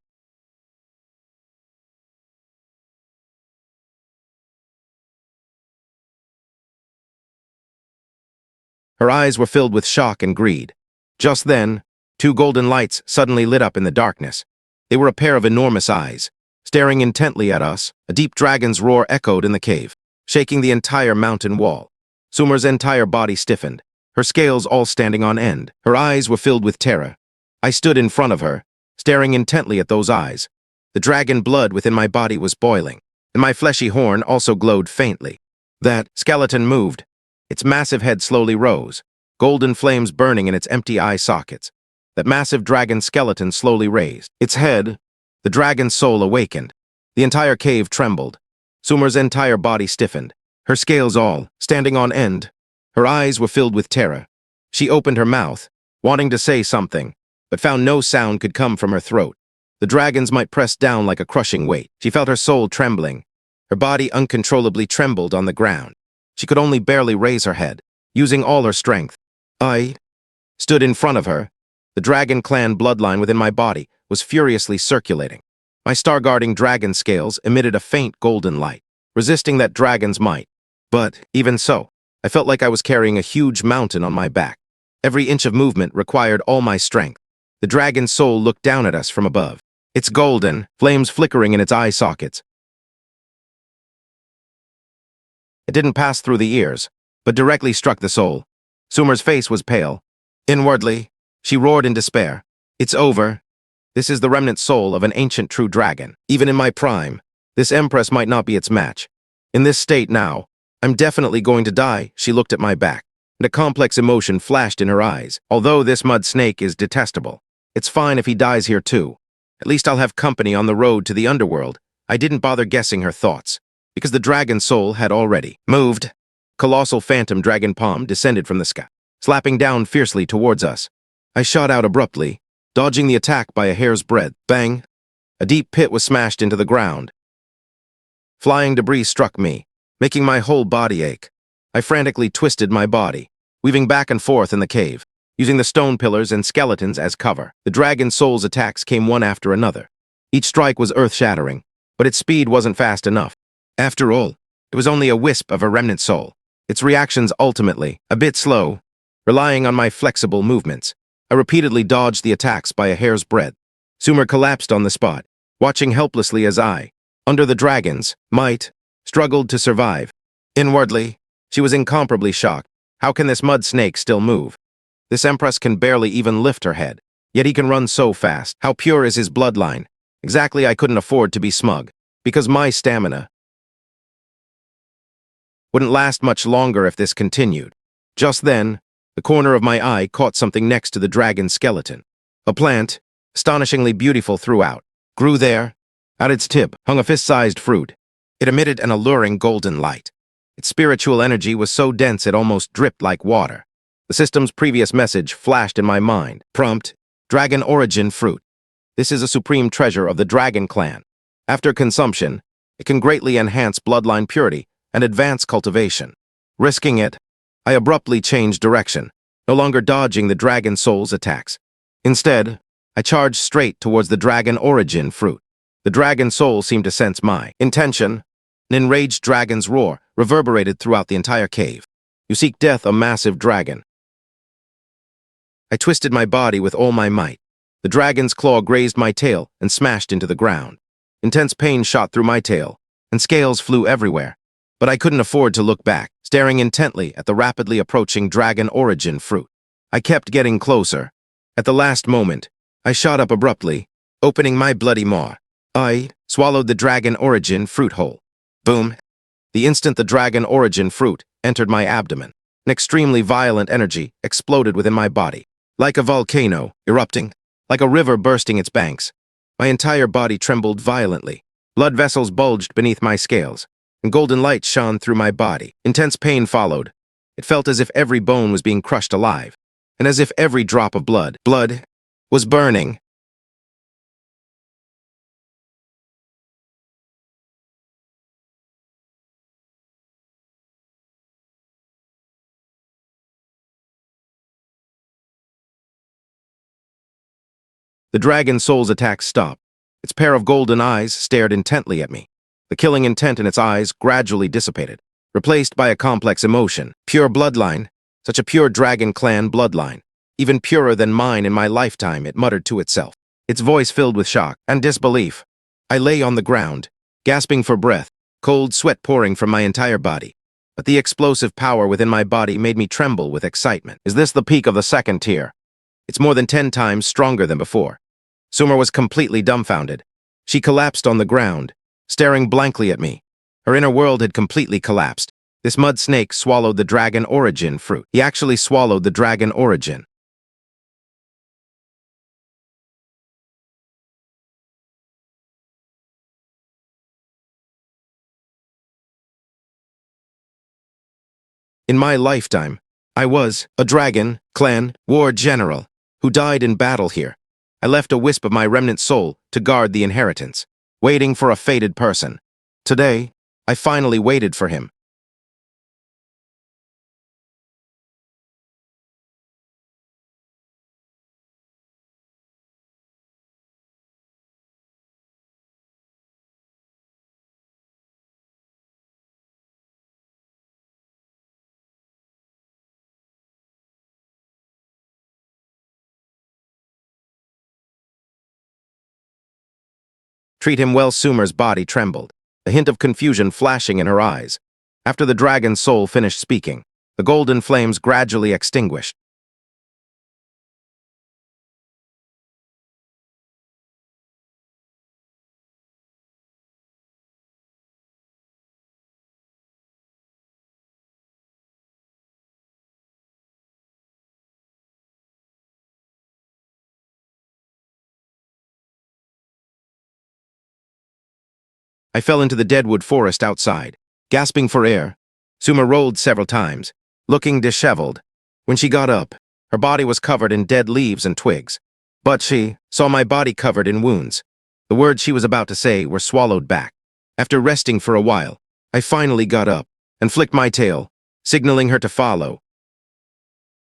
Her eyes were filled with shock and greed. Just then, two golden lights suddenly lit up in the darkness. They were a pair of enormous eyes, staring intently at us. A deep dragon's roar echoed in the cave, shaking the entire mountain wall. Sumer's entire body stiffened. her scales all standing on end. Her eyes were filled with terror. I stood in front of her, staring intently at those eyes. The dragon blood within my body was boiling, and my fleshy horn also glowed faintly. That skeleton moved. Its massive head slowly rose, golden flames burning in its empty eye sockets. That massive dragon skeleton slowly raised. Its head, the dragon's soul awakened. The entire cave trembled. Sumer's entire body stiffened, her scales all standing on end. Her eyes were filled with terror. She opened her mouth, wanting to say something, but found no sound could come from her throat. The dragons might press down like a crushing weight. She felt her soul trembling. Her body uncontrollably trembled on the ground. She could only barely raise her head, using all her strength. I stood in front of her. The dragon clan bloodline within my body was furiously circulating. My star-guarding dragon scales emitted a faint golden light, resisting that dragon's might. But, even so, I felt like I was carrying a huge mountain on my back. Every inch of movement required all my strength. The dragon's soul looked down at us from above. Its golden, flames flickering in its eye sockets. It didn't pass through the ears, but directly struck the soul. Sumer's face was pale. Inwardly, she roared in despair. It's over. This is the remnant soul of an ancient true dragon. Even in my prime, this Empress might not be its match. In this state now, I'm definitely going to die. She looked at my back, and a complex emotion flashed in her eyes. Although this mud snake is detestable, it's fine if he dies here too. At least I'll have company on the road to the underworld. I didn't bother guessing her thoughts, because the dragon soul had already moved. Colossal phantom dragon palm descended from the sky, slapping down fiercely towards us. I shot out abruptly, dodging the attack by a hair's breadth. Bang! A deep pit was smashed into the ground. Flying debris struck me, making my whole body ache. I frantically twisted my body, weaving back and forth in the cave, using the stone pillars and skeletons as cover. The dragon soul's attacks came one after another. Each strike was earth-shattering, but its speed wasn't fast enough. After all, it was only a wisp of a remnant soul. Its reactions ultimately, a bit slow, relying on my flexible movements. I repeatedly dodged the attacks by a hair's breadth. Sumer collapsed on the spot, watching helplessly as I, under the dragon's might, struggled to survive. Inwardly, she was incomparably shocked. How can this mud snake still move? This Empress can barely even lift her head, yet he can run so fast. How pure is his bloodline? Exactly, I couldn't afford to be smug, because my stamina wouldn't last much longer if this continued. Just then, the corner of my eye caught something next to the dragon's skeleton. A plant, astonishingly beautiful throughout, grew there. At its tip hung a fist-sized fruit. It emitted an alluring golden light. Its spiritual energy was so dense it almost dripped like water. The system's previous message flashed in my mind. Prompt, Dragon Origin Fruit. This is a supreme treasure of the Dragon Clan. After consumption, it can greatly enhance bloodline purity and advance cultivation. Risking it, I abruptly changed direction, no longer dodging the dragon soul's attacks. Instead, I charged straight towards the Dragon Origin Fruit. The dragon soul seemed to sense my intention. An enraged dragon's roar reverberated throughout the entire cave. You seek death, a massive dragon. I twisted my body with all my might. The dragon's claw grazed my tail and smashed into the ground. Intense pain shot through my tail, and scales flew everywhere. But I couldn't afford to look back, staring intently at the rapidly approaching Dragon Origin Fruit. I kept getting closer. At the last moment, I shot up abruptly, opening my bloody maw. I swallowed the Dragon Origin Fruit whole. Boom! The instant the Dragon Origin Fruit entered my abdomen, an extremely violent energy exploded within my body. Like a volcano erupting, like a river bursting its banks. My entire body trembled violently. Blood vessels bulged beneath my scales, and golden light shone through my body. Intense pain followed. It felt as if every bone was being crushed alive, and as if every drop of blood was burning. The dragon soul's attack stopped. Its pair of golden eyes stared intently at me. The killing intent in its eyes gradually dissipated, replaced by a complex emotion. Pure bloodline, such a pure dragon clan bloodline. Even purer than mine in my lifetime, it muttered to itself, its voice filled with shock and disbelief. I lay on the ground, gasping for breath, cold sweat pouring from my entire body. but the explosive power within my body made me tremble with excitement. Is this the peak of the second tier? It's more than 10 times stronger than before. Sumer was completely dumbfounded. She collapsed on the ground, staring blankly at me. Her inner world had completely collapsed. This mud snake swallowed the dragon origin fruit. He actually swallowed the dragon origin. In my lifetime, I was a dragon, clan, war general, who died in battle here. I left a wisp of my remnant soul to guard the inheritance, waiting for a fated person. Today, I finally waited for him. Treat him well. Sumer's body trembled, a hint of confusion flashing in her eyes. After the dragon's soul finished speaking, the golden flames gradually extinguished. I fell into the deadwood forest outside, gasping for air. Sumer rolled several times, looking disheveled. When she got up, her body was covered in dead leaves and twigs. But she saw my body covered in wounds. The words she was about to say were swallowed back. After resting for a while, I finally got up and flicked my tail, signaling her to follow.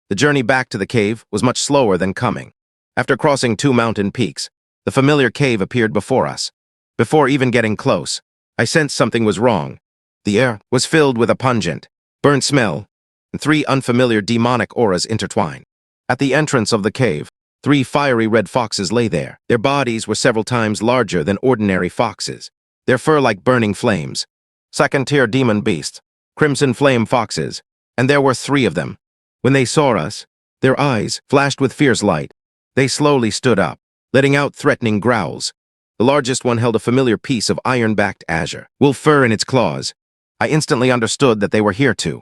The journey back to the cave was much slower than coming. After crossing 2 mountain peaks, the familiar cave appeared before us. Before even getting close, I sensed something was wrong. The air was filled with a pungent, burnt smell, and 3 unfamiliar demonic auras intertwined. At the entrance of the cave, 3 fiery red foxes lay there. Their bodies were several times larger than ordinary foxes, their fur like burning flames. Second-tier demon beasts, crimson flame foxes, and there were 3 of them. When they saw us, their eyes flashed with fierce light. They slowly stood up, letting out threatening growls. The largest one held a familiar piece of iron-backed azure, wolf fur in its claws. I instantly understood that they were here too.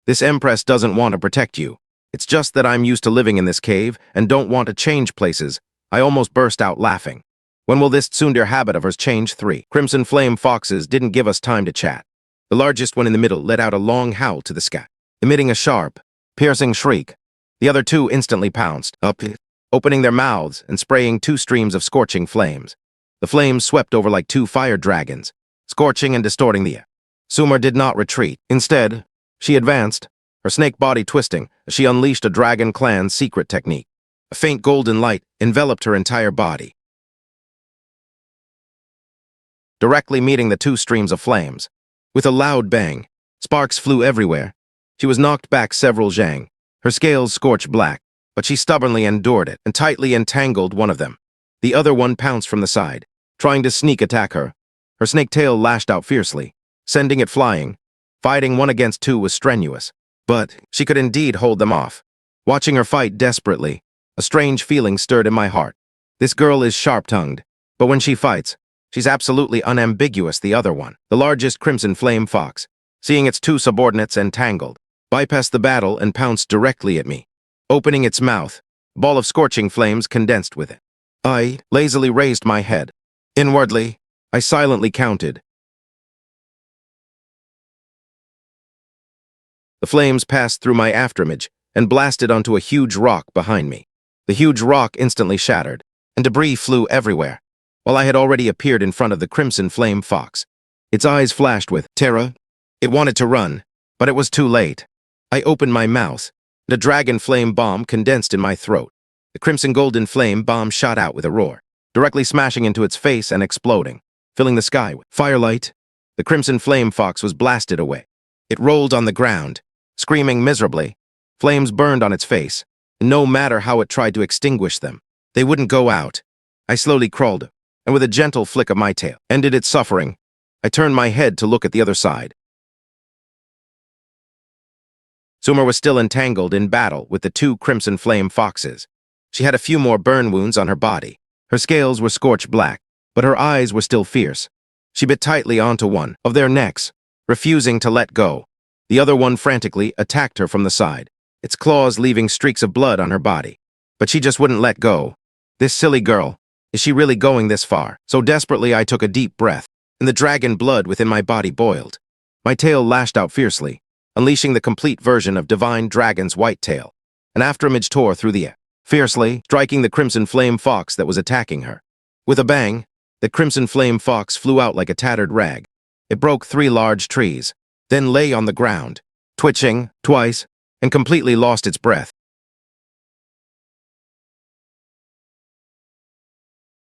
This Empress doesn't want to protect you. It's just that I'm used to living in this cave and don't want to change places. I almost burst out laughing. When will this tsundere habit of hers change? 3 crimson flame foxes didn't give us time to chat. The largest one in the middle let out a long howl to the sky, emitting a sharp, piercing shriek. The other 2 instantly pounced up, opening their mouths and spraying 2 streams of scorching flames. The flames swept over like 2 fire dragons, scorching and distorting the air. Sumer did not retreat. Instead, she advanced, her snake body twisting as she unleashed a dragon clan's secret technique. A faint golden light enveloped her entire body, directly meeting the 2 streams of flames. With a loud bang, sparks flew everywhere. She was knocked back several zhang, her scales scorched black, but she stubbornly endured it and tightly entangled one of them. The other one pounced from the side, trying to sneak attack her. Her snake tail lashed out fiercely, sending it flying. Fighting 1 against 2 was strenuous, but she could indeed hold them off. Watching her fight desperately, a strange feeling stirred in my heart. This girl is sharp-tongued, but when she fights, she's absolutely unambiguous. The other one, the largest crimson flame fox, seeing its 2 subordinates entangled, bypassed the battle and pounced directly at me. Opening its mouth, a ball of scorching flames condensed with it. I lazily raised my head. Inwardly, I silently counted. The flames passed through my afterimage and blasted onto a huge rock behind me. The huge rock instantly shattered, and debris flew everywhere, while I had already appeared in front of the crimson flame fox. Its eyes flashed with terror. It wanted to run, but it was too late. I opened my mouth, and a dragon flame bomb condensed in my throat. The crimson golden flame bomb shot out with a roar, directly smashing into its face and exploding, filling the sky with firelight. The crimson flame fox was blasted away. It rolled on the ground, screaming miserably. Flames burned on its face, and no matter how it tried to extinguish them, they wouldn't go out. I slowly crawled, and with a gentle flick of my tail, ended its suffering. I turned my head to look at the other side. Summer was still entangled in battle with the two crimson flame foxes. She had a few more burn wounds on her body. Her scales were scorched black, but her eyes were still fierce. She bit tightly onto one of their necks, refusing to let go. The other one frantically attacked her from the side, its claws leaving streaks of blood on her body. But she just wouldn't let go. This silly girl, is she really going this far? So desperately I took a deep breath, and the dragon blood within my body boiled. My tail lashed out fiercely, unleashing the complete version of Divine Dragon's white tail. An afterimage tore through the air, fiercely striking the crimson flame fox that was attacking her. With a bang, the crimson flame fox flew out like a tattered rag. It broke 3 large trees, then lay on the ground, twitching twice, and completely lost its breath.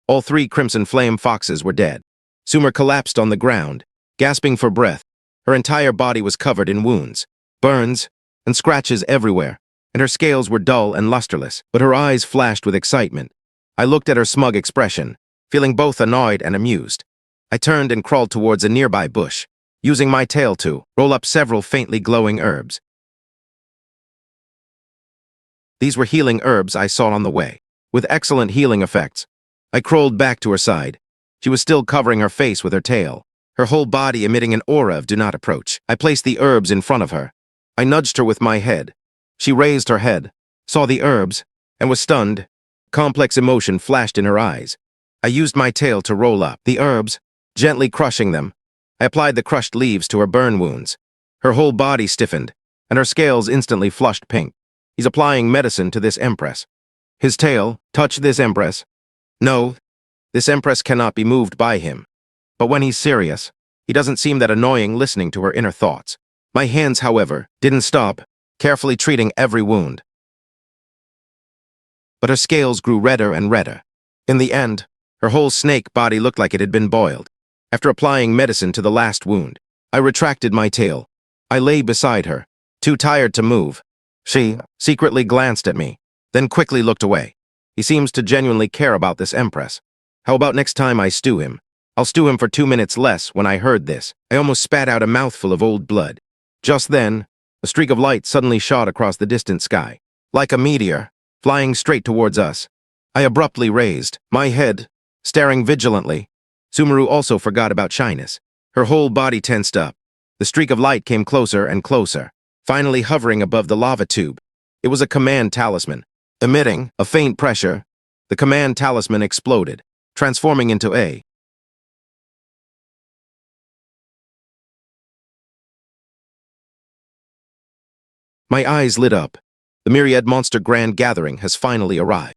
All 3 crimson flame foxes were dead. Summer collapsed on the ground, gasping for breath. Her entire body was covered in wounds, burns, and scratches everywhere, and her scales were dull and lusterless, but her eyes flashed with excitement. I looked at her smug expression, feeling both annoyed and amused. I turned and crawled towards a nearby bush, using my tail to roll up several faintly glowing herbs. These were healing herbs I saw on the way, with excellent healing effects. I crawled back to her side. She was still covering her face with her tail, her whole body emitting an aura of do not approach. I placed the herbs in front of her. I nudged her with my head. She raised her head, saw the herbs, and was stunned. Complex emotion flashed in her eyes. I used my tail to roll up the herbs, gently crushing them. I applied the crushed leaves to her burn wounds. Her whole body stiffened, and her scales instantly flushed pink. He's applying medicine to this Empress. His tail touched this Empress. No, this Empress cannot be moved by him. But when he's serious, he doesn't seem that annoying listening to her inner thoughts. My hands, however, didn't stop, carefully treating every wound. But her scales grew redder and redder. In the end, her whole snake body looked like it had been boiled. After applying medicine to the last wound, I retracted my tail. I lay beside her, too tired to move. She secretly glanced at me, then quickly looked away. He seems to genuinely care about this Empress. How about next time I stew him? I'll stew him for 2 minutes less. When I heard this, I almost spat out a mouthful of old blood. Just then, a streak of light suddenly shot across the distant sky, like a meteor, flying straight towards us. I abruptly raised my head, staring vigilantly. Sumeru also forgot about shyness. Her whole body tensed up. The streak of light came closer and closer, finally hovering above the lava tube. It was a command talisman. Emitting a faint pressure, the command talisman exploded, transforming into a My eyes lit up. The Myriad Monster Grand Gathering has finally arrived.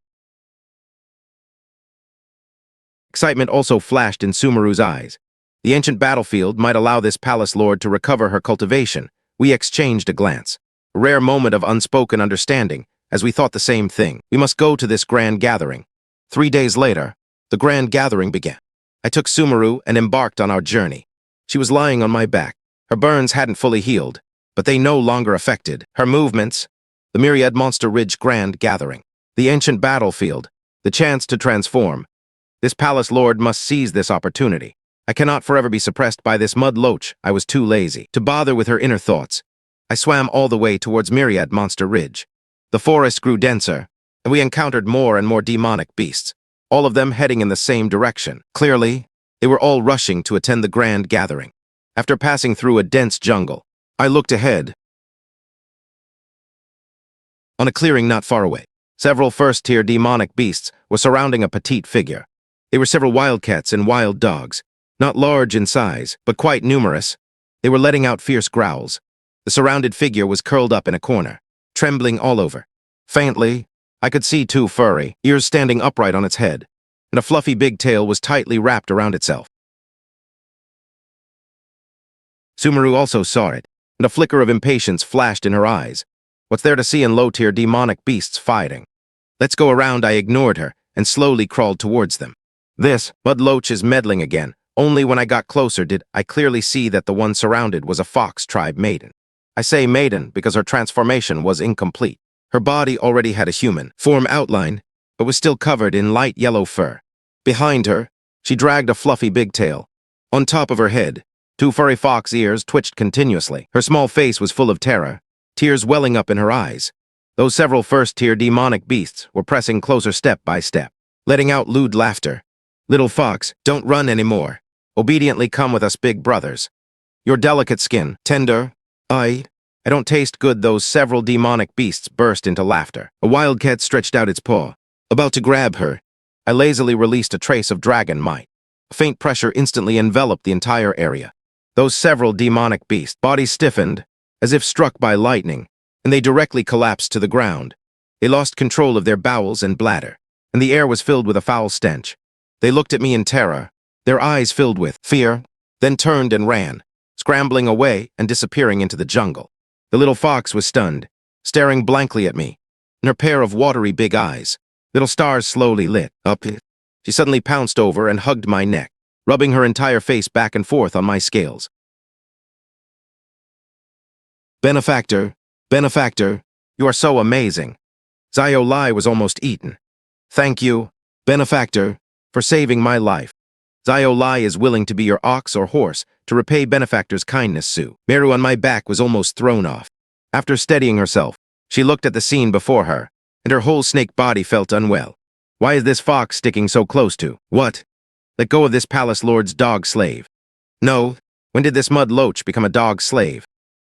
Excitement also flashed in Sumeru's eyes. The ancient battlefield might allow this palace lord to recover her cultivation. We exchanged a glance. A rare moment of unspoken understanding, as we thought the same thing. We must go to this grand gathering. 3 days later, the grand gathering began. I took Sumeru and embarked on our journey. She was lying on my back. Her burns hadn't fully healed, but they no longer affected her movements. The Myriad Monster Ridge Grand Gathering. The ancient battlefield. The chance to transform. This palace lord must seize this opportunity. I cannot forever be suppressed by this mud loach. I was too lazy to bother with her inner thoughts. I swam all the way towards Myriad Monster Ridge. The forest grew denser, and we encountered more and more demonic beasts, all of them heading in the same direction. Clearly, they were all rushing to attend the grand gathering. After passing through a dense jungle, I looked ahead. On a clearing not far away, several first-tier demonic beasts were surrounding a petite figure. They were several wildcats and wild dogs, not large in size, but quite numerous. They were letting out fierce growls. The surrounded figure was curled up in a corner, trembling all over. Faintly, I could see 2 furry ears standing upright on its head, and a fluffy big tail was tightly wrapped around itself. Sumeru also saw it, and a flicker of impatience flashed in her eyes. What's there to see in low-tier demonic beasts fighting? Let's go around. I ignored her and slowly crawled towards them. This mudloach is meddling again. Only when I got closer did I clearly see that the one surrounded was a fox tribe maiden. I say maiden because her transformation was incomplete. Her body already had a human form outline, but was still covered in light yellow fur. Behind her, she dragged a fluffy bigtail. On top of her head, two furry fox ears twitched continuously. Her small face was full of terror, tears welling up in her eyes. Those several first-tier demonic beasts were pressing closer step by step, letting out lewd laughter. "Little fox, don't run anymore. Obediently come with us big brothers. Your delicate skin, tender. I don't taste good." Those several demonic beasts burst into laughter. A wildcat stretched out its paw, about to grab her. I lazily released a trace of dragon might. A faint pressure instantly enveloped the entire area. Those several demonic beasts' bodies stiffened, as if struck by lightning, and they directly collapsed to the ground. They lost control of their bowels and bladder, and the air was filled with a foul stench. They looked at me in terror, their eyes filled with fear, then turned and ran, scrambling away and disappearing into the jungle. The little fox was stunned, staring blankly at me, in her pair of watery big eyes. Little stars slowly lit up. She suddenly pounced over and hugged my neck, rubbing her entire face back and forth on my scales. "Benefactor, benefactor, you are so amazing." Xiao Lai was almost eaten. "Thank you, benefactor, for saving my life. Xiao Lai is willing to be your ox or horse to repay benefactor's kindness." Su Meru on my back was almost thrown off. After steadying herself, she looked at the scene before her, and her whole snake body felt unwell. Why is this fox sticking so close to? What? Let go of this palace lord's dog slave. No, when did this mud loach become a dog slave?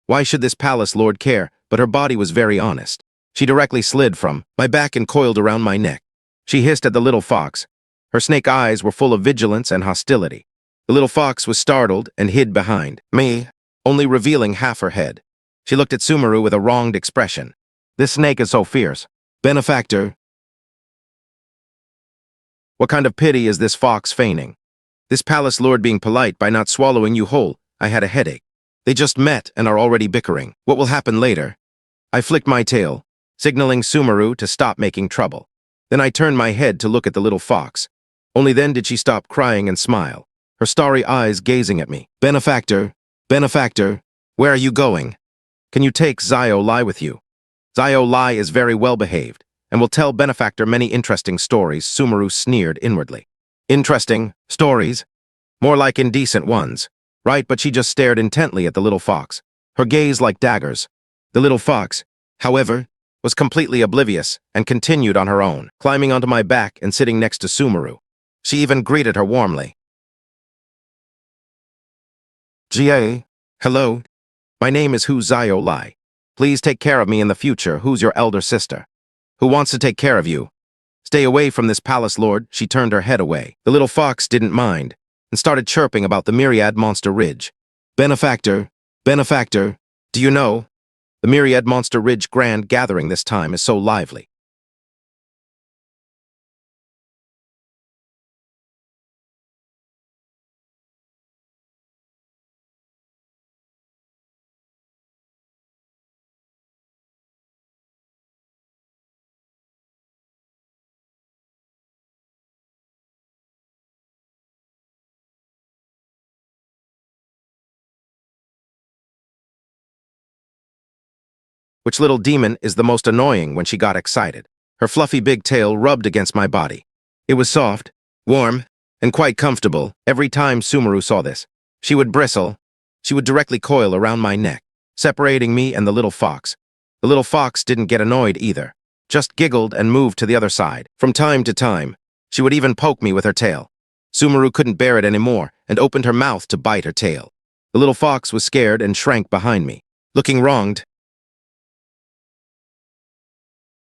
Why should this palace lord care? But her body was very honest. She directly slid from my back and coiled around my neck. She hissed at the little fox. Her snake eyes were full of vigilance and hostility. The little fox was startled and hid behind me, only revealing half her head. She looked at Sumeru with a wronged expression. "This snake is so fierce. Benefactor, what kind of pity is this fox feigning? This palace lord being polite by not swallowing you whole. I had a headache. They just met and are already bickering. What will happen later?" I flicked my tail, signaling Sumeru to stop making trouble. Then I turned my head to look at the little fox. Only then did she stop crying and smile, her starry eyes gazing at me. "Benefactor, benefactor, where are you going? Can you take Xiao Lai with you? Xiao Lai is very well behaved, and will tell benefactor many interesting stories." Sumeru sneered inwardly. "Interesting stories? More like indecent ones, right?" But she just stared intently at the little fox, her gaze like daggers. The little fox, however, was completely oblivious and continued on her own, climbing onto my back and sitting next to Sumeru. She even greeted her warmly. "Jie, hello. My name is Xiao Lai. Please take care of me in the future. Who's your elder sister? Who wants to take care of you? Stay away from this palace lord." She turned her head away. The little fox didn't mind and started chirping about the Myriad Monster Ridge. "Benefactor, benefactor, do you know? The Myriad Monster Ridge Grand Gathering this time is so lively." Which little demon is the most annoying when she got excited? Her fluffy big tail rubbed against my body. It was soft, warm, and quite comfortable. Every time Sumeru saw this, she would bristle. She would directly coil around my neck, separating me and the little fox. The little fox didn't get annoyed either, just giggled and moved to the other side. From time to time, she would even poke me with her tail. Sumeru couldn't bear it anymore and opened her mouth to bite her tail. The little fox was scared and shrank behind me, looking wronged.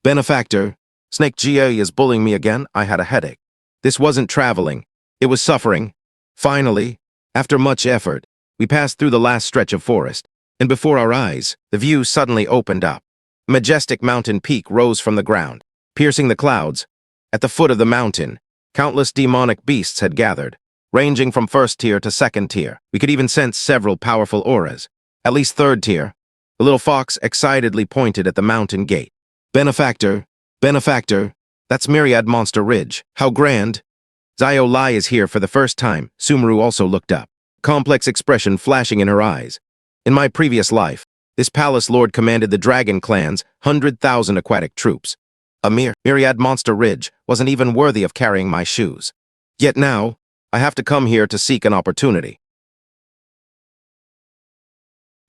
"Benefactor, Snake Jie is bullying me again." I had a headache. This wasn't traveling, it was suffering. Finally, after much effort, we passed through the last stretch of forest, and before our eyes, the view suddenly opened up. A majestic mountain peak rose from the ground, piercing the clouds. At the foot of the mountain, countless demonic beasts had gathered, ranging from first tier to second tier. We could even sense several powerful auras, at least third tier. The little fox excitedly pointed at the mountain gate. "Benefactor, benefactor, that's Myriad Monster Ridge. How grand. Xiao Lai is here for the first time." Sumeru also looked up, complex expression flashing in her eyes. "In my previous life, this palace lord commanded the dragon clan's 100,000 aquatic troops. A Myriad Monster Ridge wasn't even worthy of carrying my shoes. Yet now, I have to come here to seek an opportunity.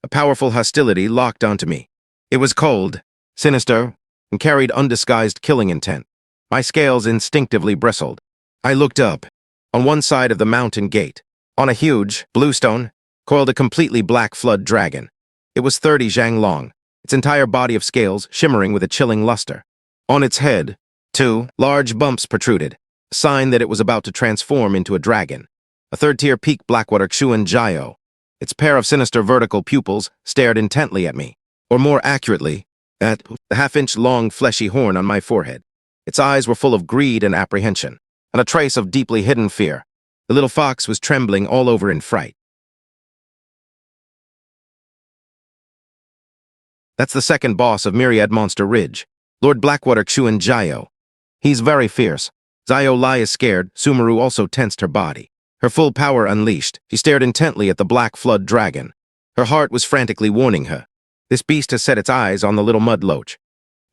A powerful hostility locked onto me. It was cold, sinister, and carried undisguised killing intent. My scales instinctively bristled. I looked up. On one side of the mountain gate, on a huge, bluestone, coiled a completely black flood dragon. It was 30 zhang long, its entire body of scales shimmering with a chilling luster. On its head, 2 large bumps protruded, a sign that it was about to transform into a dragon. A third-tier peak Blackwater Xianxia. Its pair of sinister vertical pupils stared intently at me, or more accurately, at the half-inch long fleshy horn on my forehead. Its eyes were full of greed and apprehension, and a trace of deeply hidden fear. The little fox was trembling all over in fright. That's the second boss of Myriad Monster Ridge, Lord Blackwater Xianxia. He's very fierce. Zio Lai is scared. Sumeru also tensed her body. Her full power unleashed, she stared intently at the black flood dragon. Her heart was frantically warning her. This beast has set its eyes on the little mud loach.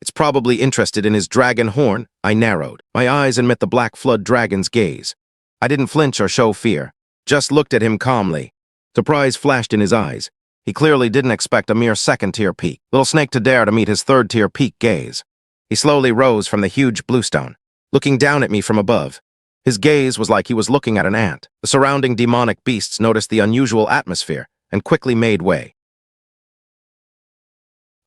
It's probably interested in his dragon horn. I narrowed my eyes and met the black flood dragon's gaze. I didn't flinch or show fear, just looked at him calmly. Surprise flashed in his eyes. He clearly didn't expect a mere second-tier peak. Little snake to dare to meet his third-tier peak gaze. He slowly rose from the huge bluestone, looking down at me from above. His gaze was like he was looking at an ant. The surrounding demonic beasts noticed the unusual atmosphere and quickly made way.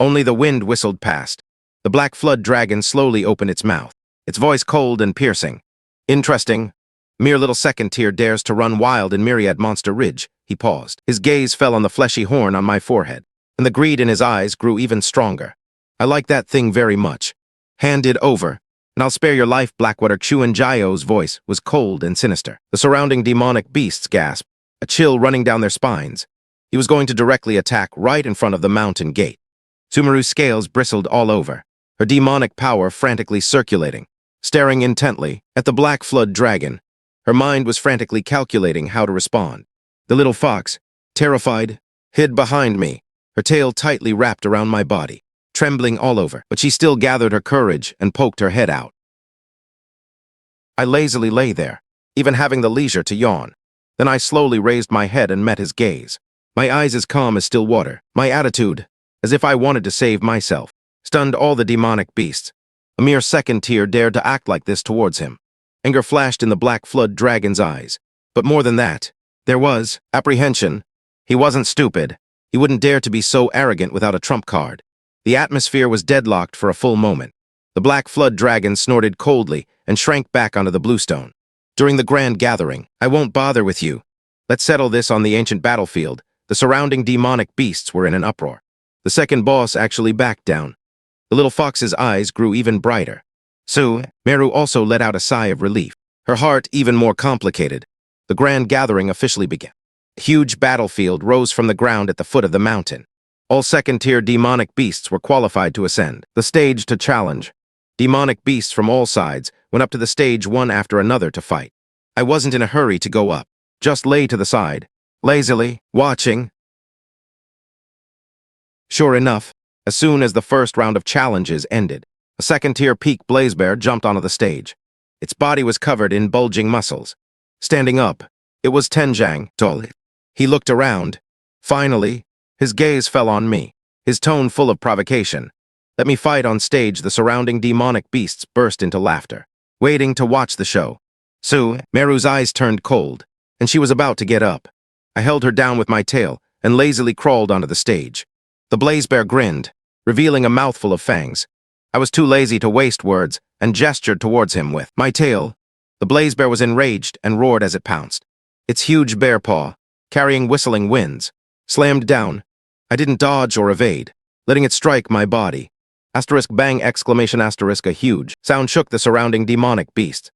Only the wind whistled past. The black flood dragon slowly opened its mouth, its voice cold and piercing. Interesting. Mere little second-tier dares to run wild in Myriad Monster Ridge. He paused. His gaze fell on the fleshy horn on my forehead, and the greed in his eyes grew even stronger. I like that thing very much. Hand it over, and I'll spare your life. Blackwater Xianxia's voice was cold and sinister. The surrounding demonic beasts gasped, a chill running down their spines. He was going to directly attack right in front of the mountain gate. Sumeru's scales bristled all over, her demonic power frantically circulating. Staring intently at the black flood dragon, her mind was frantically calculating how to respond. The little fox, terrified, hid behind me, her tail tightly wrapped around my body, trembling all over, but she still gathered her courage and poked her head out. I lazily lay there, even having the leisure to yawn. Then I slowly raised my head and met his gaze. My eyes as calm as still water, my attitude, as if I wanted to save myself, stunned all the demonic beasts. A mere second-tier dared to act like this towards him. Anger flashed in the black flood dragon's eyes. But more than that, there was apprehension. He wasn't stupid. He wouldn't dare to be so arrogant without a trump card. The atmosphere was deadlocked for a full moment. The black flood dragon snorted coldly and shrank back onto the bluestone. During the grand gathering, I won't bother with you. Let's settle this on the ancient battlefield. The surrounding demonic beasts were in an uproar. The second boss actually backed down. The little fox's eyes grew even brighter. Meru also let out a sigh of relief, her heart even more complicated. The grand gathering officially began. A huge battlefield rose from the ground at the foot of the mountain. All second-tier demonic beasts were qualified to ascend the stage to challenge. Demonic beasts from all sides went up to the stage one after another to fight. I wasn't in a hurry to go up, just lay to the side, lazily, watching. Sure enough, as soon as the first round of challenges ended, a second-tier peak blazebear jumped onto the stage. Its body was covered in bulging muscles. Standing up, it was 10 zhang tall. He looked around. Finally, his gaze fell on me, his tone full of provocation. Let me fight on stage. The surrounding demonic beasts burst into laughter, waiting to watch the show. Meru's eyes turned cold, and she was about to get up. I held her down with my tail and lazily crawled onto the stage. The blazebear grinned, revealing a mouthful of fangs. I was too lazy to waste words and gestured towards him with my tail. The blazebear was enraged and roared as it pounced. Its huge bear paw, carrying whistling winds, slammed down. I didn't dodge or evade, letting it strike my body. Asterisk bang exclamation asterisk. A huge sound shook the surrounding demonic beast.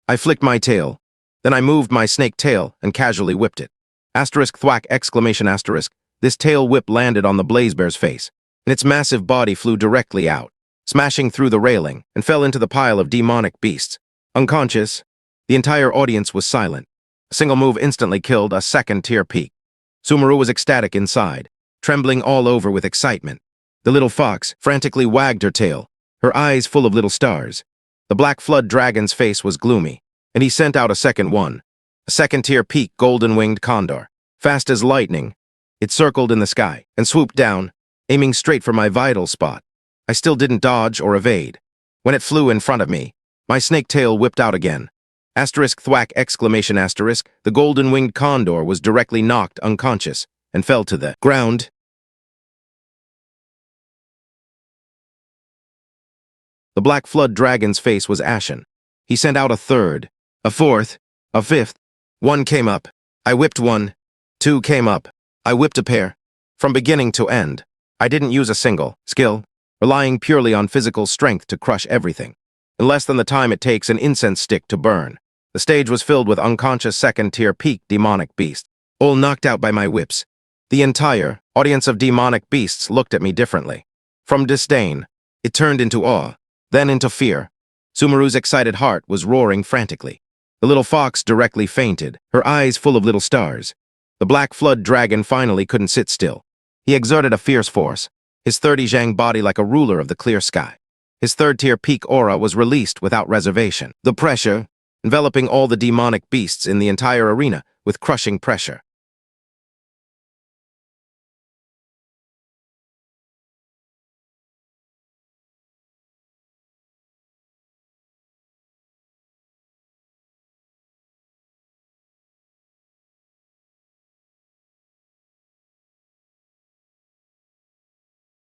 I flicked my tail. Then I moved my snake tail and casually whipped it. Asterisk thwack exclamation asterisk. This tail whip landed on the blazebear's face, and its massive body flew directly out, smashing through the railing and fell into the pile of demonic beasts. Unconscious, the entire audience was silent. A single move instantly killed a second-tier peak. Sumeru was ecstatic inside, trembling all over with excitement. The little fox frantically wagged her tail, her eyes full of little stars. The black flood dragon's face was gloomy, and he sent out a second one, a second-tier peak golden-winged condor. Fast as lightning, it circled in the sky and swooped down, aiming straight for my vital spot. I still didn't dodge or evade. When it flew in front of me, my snake tail whipped out again. Asterisk thwack exclamation asterisk, the golden-winged condor was directly knocked unconscious and fell to the ground. The black flood dragon's face was ashen. He sent out a third, a fourth, a fifth. One came up. I whipped one. Two came up. I whipped a pair. From beginning to end, I didn't use a single skill, relying purely on physical strength to crush everything. In less than the time it takes an incense stick to burn, the stage was filled with unconscious second-tier peak demonic beasts, all knocked out by my whips. The entire audience of demonic beasts looked at me differently. From disdain, it turned into awe, then into fear. Sumeru's excited heart was roaring frantically. The little fox directly fainted, her eyes full of little stars. The black flood dragon finally couldn't sit still. He exerted a fierce force, his 30-zhang body like a ruler of the clear sky. His third-tier peak aura was released without reservation. The pressure, enveloping all the demonic beasts in the entire arena with crushing pressure.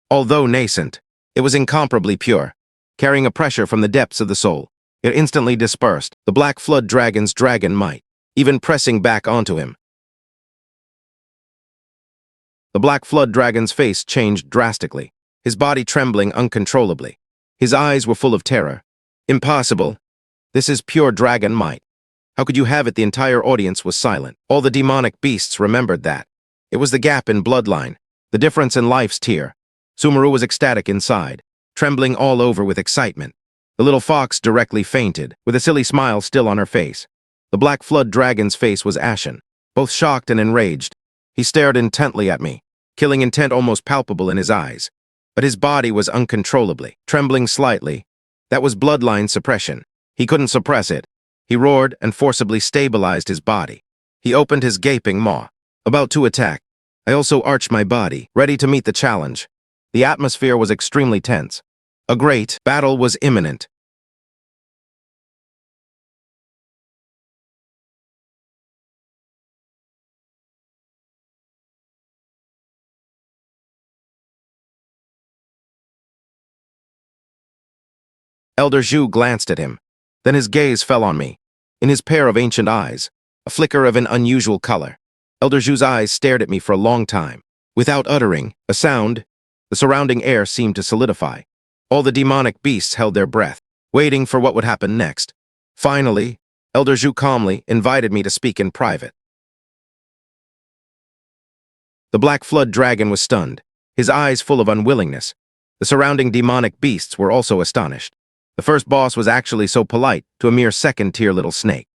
Although nascent, it was incomparably pure, carrying a pressure from the depths of the soul. It instantly dispersed the black flood dragon's dragon might, even pressing back onto him. The black flood dragon's face changed drastically, his body trembling uncontrollably. His eyes were full of terror. Impossible. This is pure dragon might. How could you have it? The entire audience was silent. All the demonic beasts remembered that. It was the gap in bloodline, the difference in life's tier. Sumeru was ecstatic inside, trembling all over with excitement. The little fox directly fainted, with a silly smile still on her face. The black flood dragon's face was ashen, both shocked and enraged. He stared intently at me, killing intent almost palpable in his eyes. But his body was uncontrollably, trembling slightly. That was bloodline suppression. He couldn't suppress it. He roared and forcibly stabilized his body. He opened his gaping maw, about to attack. I also arched my body, ready to meet the challenge. The atmosphere was extremely tense. A great battle was imminent. Elder Zhu glanced at him. Then his gaze fell on me. In his pair of ancient eyes, a flicker of an unusual color. Elder Zhu's eyes stared at me for a long time. Without uttering a sound, the surrounding air seemed to solidify. All the demonic beasts held their breath, waiting for what would happen next. Finally, Elder Zhu calmly invited me to speak in private. The black flood dragon was stunned, his eyes full of unwillingness. The surrounding demonic beasts were also astonished. The first boss was actually so polite to a mere second-tier little snake.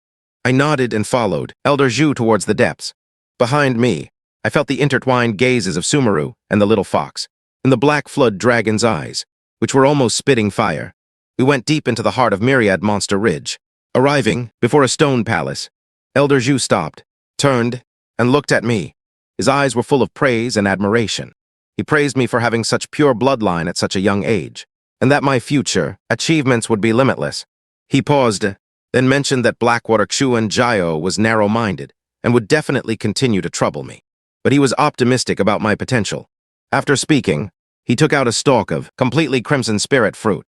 I nodded and followed Elder Zhu towards the depths. Behind me, I felt the intertwined gazes of Sumeru and the little fox. In the black flood dragon's eyes, which were almost spitting fire, we went deep into the heart of Myriad Monster Ridge. Arriving before a stone palace, Elder Zhu stopped, turned, and looked at me. His eyes were full of praise and admiration. He praised me for having such pure bloodline at such a young age, and that my future achievements would be limitless. He paused, then mentioned that Blackwater Xuan Jiao was narrow-minded and would definitely continue to trouble me. But he was optimistic about my potential. After speaking, he took out a stalk of completely crimson spirit fruit.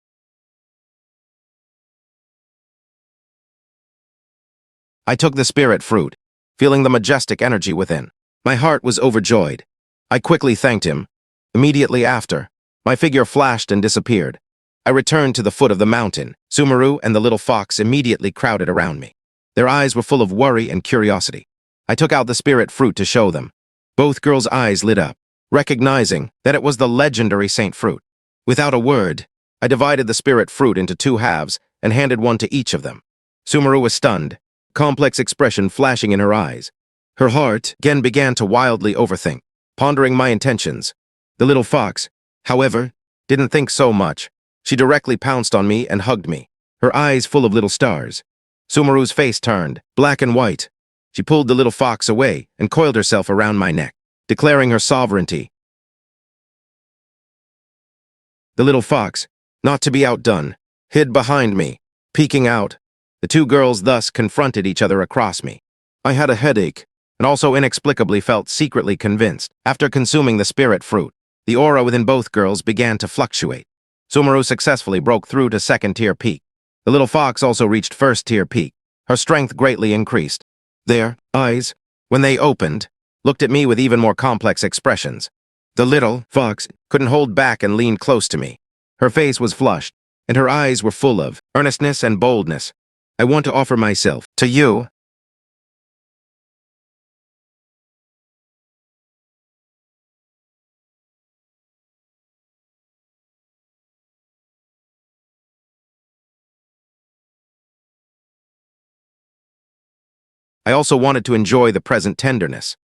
I took the spirit fruit, feeling the majestic energy within. My heart was overjoyed. I quickly thanked him. Immediately after, my figure flashed and disappeared. I returned to the foot of the mountain. Sumeru and the little fox immediately crowded around me. Their eyes were full of worry and curiosity. I took out the spirit fruit to show them. Both girls' eyes lit up, recognizing that it was the legendary Saint Fruit. Without a word, I divided the spirit fruit into two halves and handed one to each of them. Sumeru was stunned, complex expression flashing in her eyes. Her heart again began to wildly overthink, pondering my intentions. The little fox, however, didn't think so much. She directly pounced on me and hugged me, her eyes full of little stars. Sumeru's face turned, black and white. She pulled the little fox away and coiled herself around my neck, declaring her sovereignty. The little fox, not to be outdone, hid behind me, peeking out. The two girls thus confronted each other across me. I had a headache, and also inexplicably felt secretly convinced. After consuming the spirit fruit, the aura within both girls began to fluctuate. Sumeru successfully broke through to second-tier peak. The little fox also reached first-tier peak. Her strength greatly increased. Their eyes, when they opened, looked at me with even more complex expressions. The little fox couldn't hold back and leaned close to me. Her face was flushed, and her eyes were full of earnestness and boldness. I want to offer myself to you. I also wanted to enjoy the present tenderness.